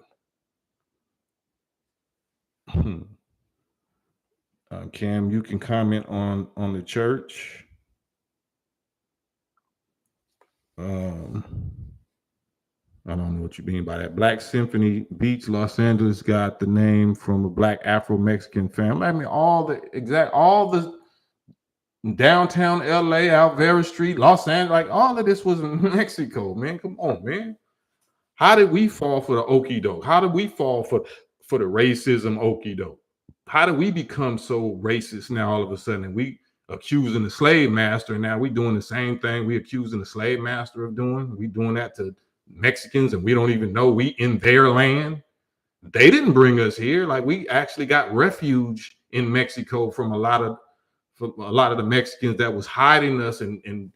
Cam, you can comment on the church. I don't know what you mean by that. Black Symphony Beach, Los Angeles got the name from a black Afro-Mexican family. I mean, all the downtown LA, Alvera Street, Los Angeles, like all of this was in Mexico, man. Come on, man. How did we fall for the okie doke? How did we fall for the racism okie doke? How did we become so racist now all of a sudden? And we accusing the slave master, and now we doing the same thing we accusing the slave master of doing. We doing that to Mexicans, and we don't even know we in their land. They didn't bring us here. Like, we actually got refuge in Mexico from a lot of the Mexicans that was hiding us and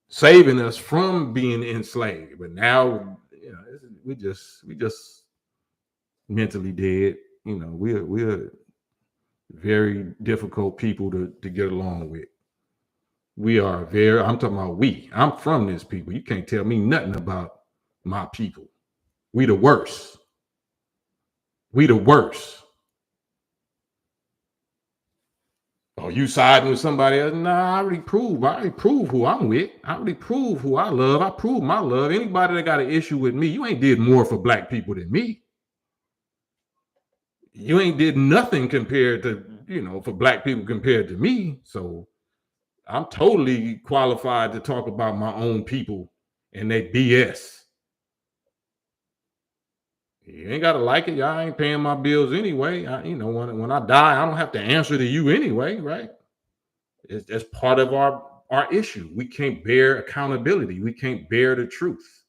saving us from being enslaved. But now, we just mentally dead. We're very difficult people to get along with. We are I'm talking about I'm from this people. You can't tell me nothing about my people. We the worst. We the worst. Oh, you siding with somebody else? Nah, I already proved who I'm with. I already proved who I love. I proved my love. Anybody that got an issue with me, you ain't did more for black people than me. You ain't did nothing compared to, for black people compared to me. So I'm totally qualified to talk about my own people and they BS. You ain't gotta like it. Y'all ain't paying my bills anyway. When I die, I don't have to answer to you anyway, right? That's part of our issue. We can't bear accountability. We can't bear the truth.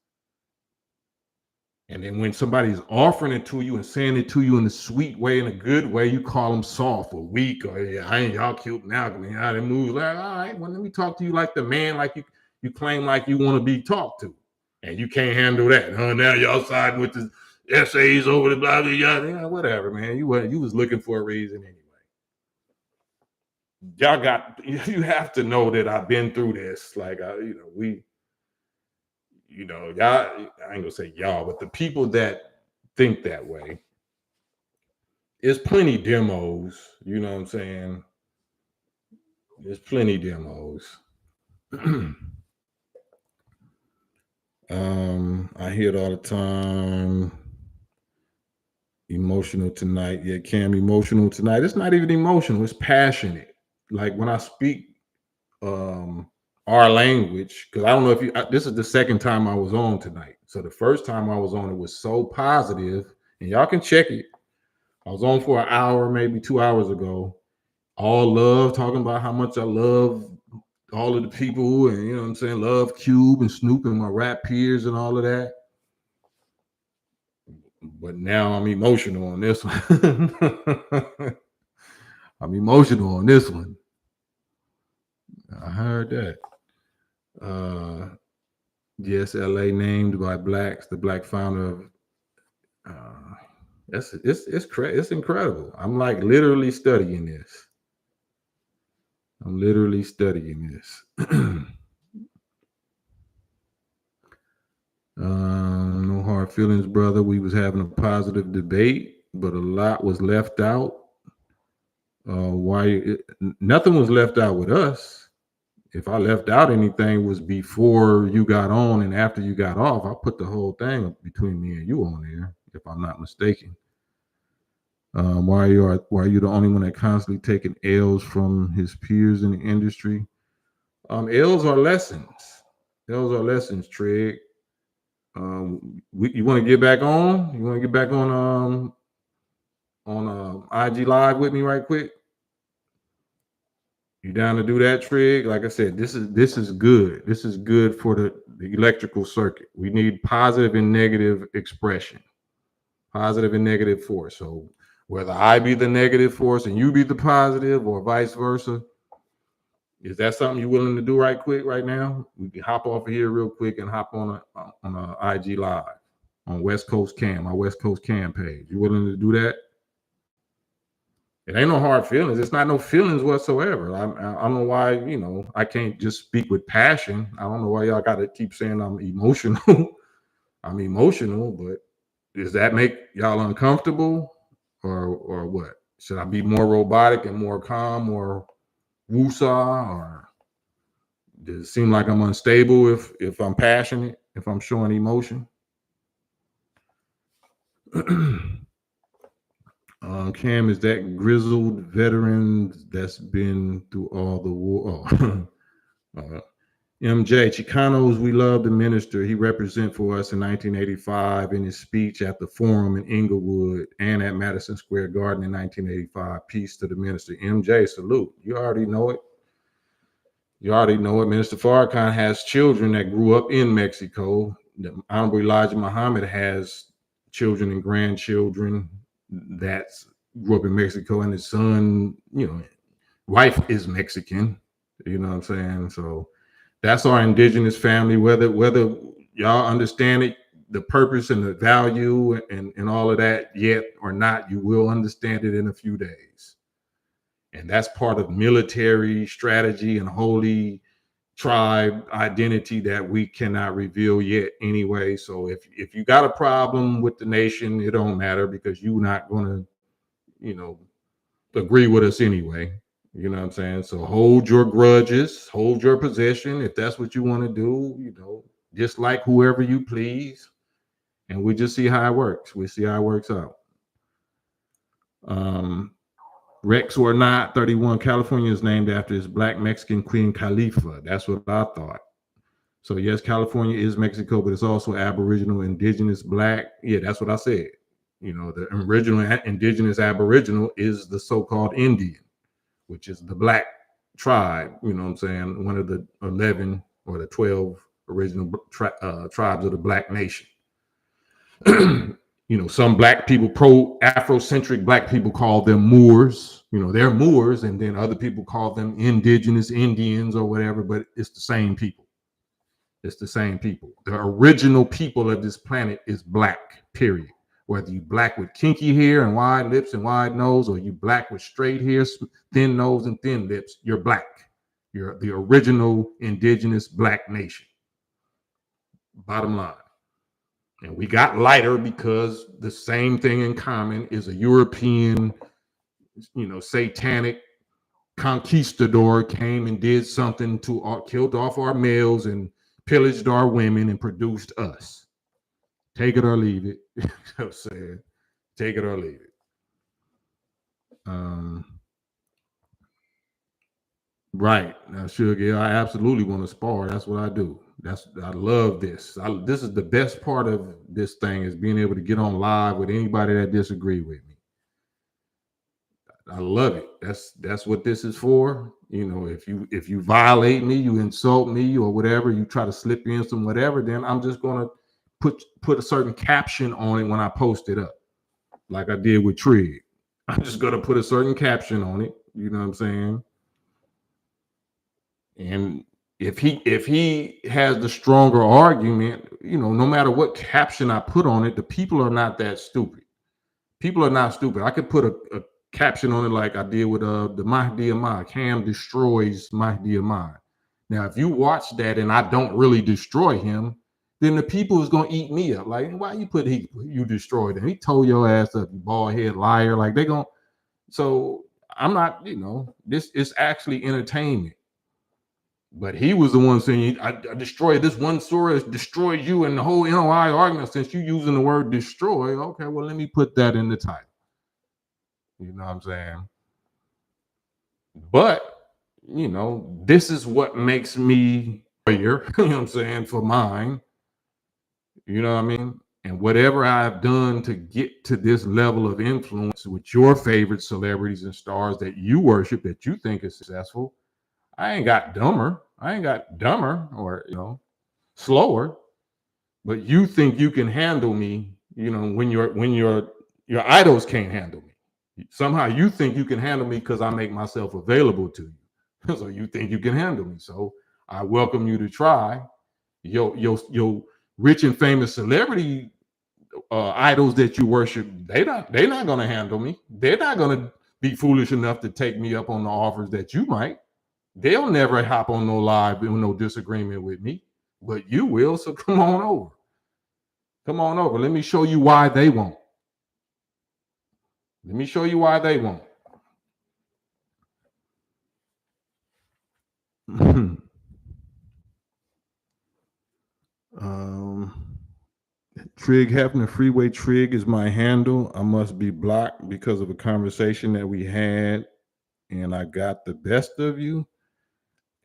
And then when somebody's offering it to you and saying it to you in a sweet way, in a good way, you call them soft or weak, or I ain't y'all cute now. How they move? Like, all right, well, let me talk to you like the man, like you claim like you want to be talked to, and you can't handle that. Now y'all siding with the essays over the blah blah blah. Whatever, man. You was looking for a reason anyway. You have to know that I've been through this. Like, y'all, I ain't gonna say y'all, but the people that think that way, there's plenty demos, you know what I'm saying? There's plenty demos. I hear it all the time. Emotional tonight. Yeah, Cam, emotional tonight. It's not even emotional, it's passionate. Like, when I speak our language, because I don't know if this is the second time I was on tonight. So the first time I was on, it was so positive, and y'all can check it. I was on for an hour, maybe 2 hours ago. All love, talking about how much I love all of the people, and you know what I'm saying, love Cube and Snoop and my rap peers and all of that. But now I'm emotional on this one. I'm emotional on this one. I heard that. Yes, LA named by blacks, the black founder of it's incredible. I'm like literally studying this. I'm literally studying this. No hard feelings, brother. We was having a positive debate, but a lot was left out. Nothing was left out with us. If I left out anything was before you got on and after you got off. I put the whole thing between me and you on there, if I'm not mistaken. Why are you the only one that constantly taking L's from his peers in the industry? L's are lessons. L's are lessons, Treg. You want to get back on? You want to get back on IG Live with me right quick? You down to do that, Trig? Like I said, this is good. This is good for the electrical circuit. We need positive and negative expression, positive and negative force. So whether I be the negative force and you be the positive, or vice versa, is that something you're willing to do right quick right now? We can hop off of here real quick and hop on a IG Live on West Coast KAM, our West Coast KAM page. You willing to do that? It ain't no hard feelings. It's not no feelings whatsoever. I don't know why, I can't just speak with passion. I don't know why y'all got to keep saying I'm emotional. I'm emotional, but does that make y'all uncomfortable or what? Should I be more robotic and more calm, more woosah, or does it seem like I'm unstable if I'm passionate, if I'm showing emotion? KAM is that grizzled veteran that's been through all the war. MJ Chicanos, we love the minister. He represented for us in 1985 in his speech at the Forum in Inglewood and at Madison Square Garden in 1985. Peace to the minister. MJ, salute. You already know it. Minister Farrakhan has children that grew up in Mexico. The Honorable Elijah Muhammad has children and grandchildren that grew up in Mexico, and his son, wife is Mexican. You know what I'm saying? So that's our indigenous family. Whether y'all understand it, the purpose and the value and all of that yet or not, you will understand it in a few days. And that's part of military strategy and holy tribe identity that we cannot reveal yet anyway. So if you got a problem with the nation, it don't matter, because you're not going to, agree with us anyway. You know what I'm saying? So hold your grudges, hold your position. If that's what you want to do, dislike whoever you please. And we just see how it works. We see how it works out. Rex or not, 31, California is named after his black Mexican Queen Khalifa. That's what I thought. So yes, California is Mexico, but it's also Aboriginal, Indigenous, Black. Yeah, that's what I said. The original Indigenous Aboriginal is the so-called Indian, which is the Black tribe. You know what I'm saying? One of the 11 or the 12 original tribes of the Black nation. Some Black people, pro-Afrocentric Black people, call them Moors. They're Moors, and then other people call them Indigenous Indians or whatever, but it's the same people. It's the same people. The original people of this planet is Black, period. Whether you Black with kinky hair and wide lips and wide nose, or you Black with straight hair, thin nose and thin lips, you're Black. You're the original indigenous Black nation. Bottom line. And we got lighter because the same thing in common is a European, satanic conquistador came and did something to killed off our males and pillaged our women and produced us. Take it or leave it. You know what I'm saying? Take it or leave it. Right. Now, Sugar, I absolutely want to spar. That's what I do. I love this. This is the best part of this thing, is being able to get on live with anybody that disagree with me. I love it. That's what this is for. If you violate me, you insult me or whatever, you try to slip in some whatever, then I'm just gonna put a certain caption on it when I post it up, like I did with Trig. I'm just gonna put a certain caption on it. You know what I'm saying? And If he has the stronger argument, no matter what caption I put on it, the people are not that stupid. People are not stupid. I could put a caption on it like I did with the Mahdi Ahmad. KAM destroys Mahdi Ahmad. Now, if you watch that and I don't really destroy him, then the people is gonna eat me up. Like, why you put you destroyed him? He told your ass up, you bald head liar. Like they gonna. So I'm not. This is actually entertainment. But he was the one saying, I destroyed this one surah, destroyed you and the whole NOI argument. Since you using the word destroy, okay, well, let me put that in the title. You know what I'm saying? But, this is what makes me here, you know what I'm saying, for mine. You know what I mean? And whatever I've done to get to this level of influence with your favorite celebrities and stars that you worship, that you think is successful, I ain't got dumber. I ain't got dumber or, slower. But you think you can handle me, when your idols can't handle me. Somehow you think you can handle me because I make myself available to you. So you think you can handle me. So I welcome you to try. Your rich and famous celebrity idols that you worship, they're not gonna handle me. They're not gonna be foolish enough to take me up on the offers that you might. They'll never hop on no live with no disagreement with me, but you will. So come on over. Come on over. Let me show you why they won't. Let me show you why they won't. Trig Hefner Freeway Trig is my handle. I must be blocked because of a conversation that we had, and I got the best of you.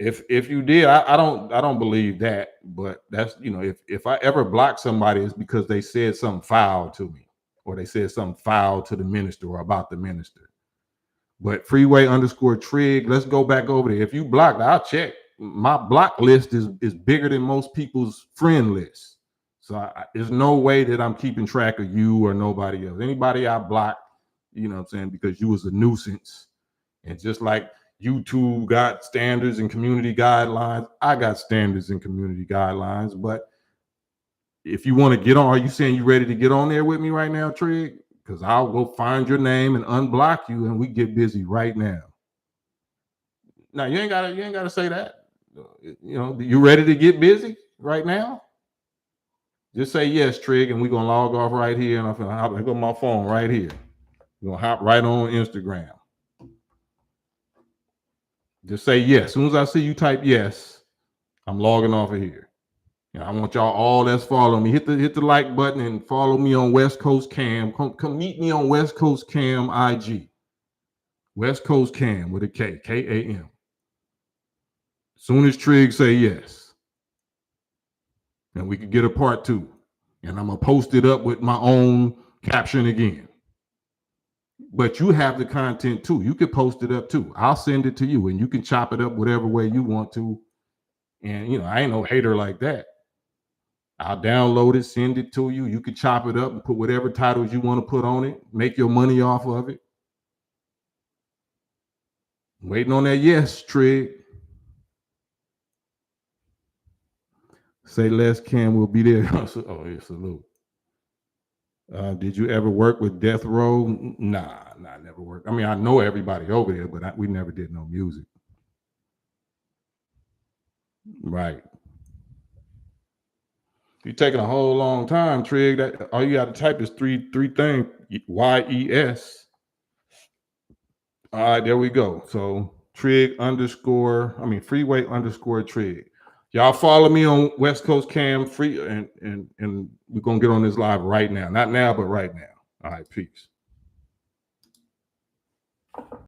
If you did, I don't believe that, but that's if I ever block somebody, it's because they said something foul to me, or they said something foul to the minister or about the minister. But Freeway _ Trig, let's go back over there. If you blocked, I'll check. My block list is bigger than most people's friend list. So there's no way that I'm keeping track of you or nobody else. Anybody I block, you know what I'm saying, because you was a nuisance. And just like YouTube got standards and community guidelines, I got standards and community guidelines. But if you want to get on, are you saying you ready to get on there with me right now, Trig? Because I'll go find your name and unblock you, and we get busy right now. Now you ain't gotta say that. You ready to get busy right now? Just say yes, Trig, and we're gonna log off right here. And I'm gonna hop on my phone right here. We're gonna hop right on Instagram. Just say yes. As soon as I see you type yes, I'm logging off of here. I want y'all all that's following me. Hit the like button and follow me on West Coast KAM. Come meet me on West Coast KAM IG. West Coast KAM with a K, KAM. Soon as Trig say yes, and we could get a part 2. And I'm gonna post it up with my own caption again. But you have the content too. You can post it up too. I'll send it to you, and you can chop it up whatever way you want to. And I ain't no hater like that. I'll download it, send it to you. You can chop it up and put whatever titles you want to put on it. Make your money off of it. Waiting on that yes, Trig. Say less, KAM will be there. Oh, yeah, salute. Did you ever work with Death Row? Nah, I never worked. I mean, I know everybody over there, but we never did no music. Right. You're taking a whole long time, Trig. That all you got to type is three things. YES. All right, there we go. So Freeway _ Trig. Y'all follow me on West Coast KAM free, and we're gonna get on this live right now. Not now, but right now. All right, peace.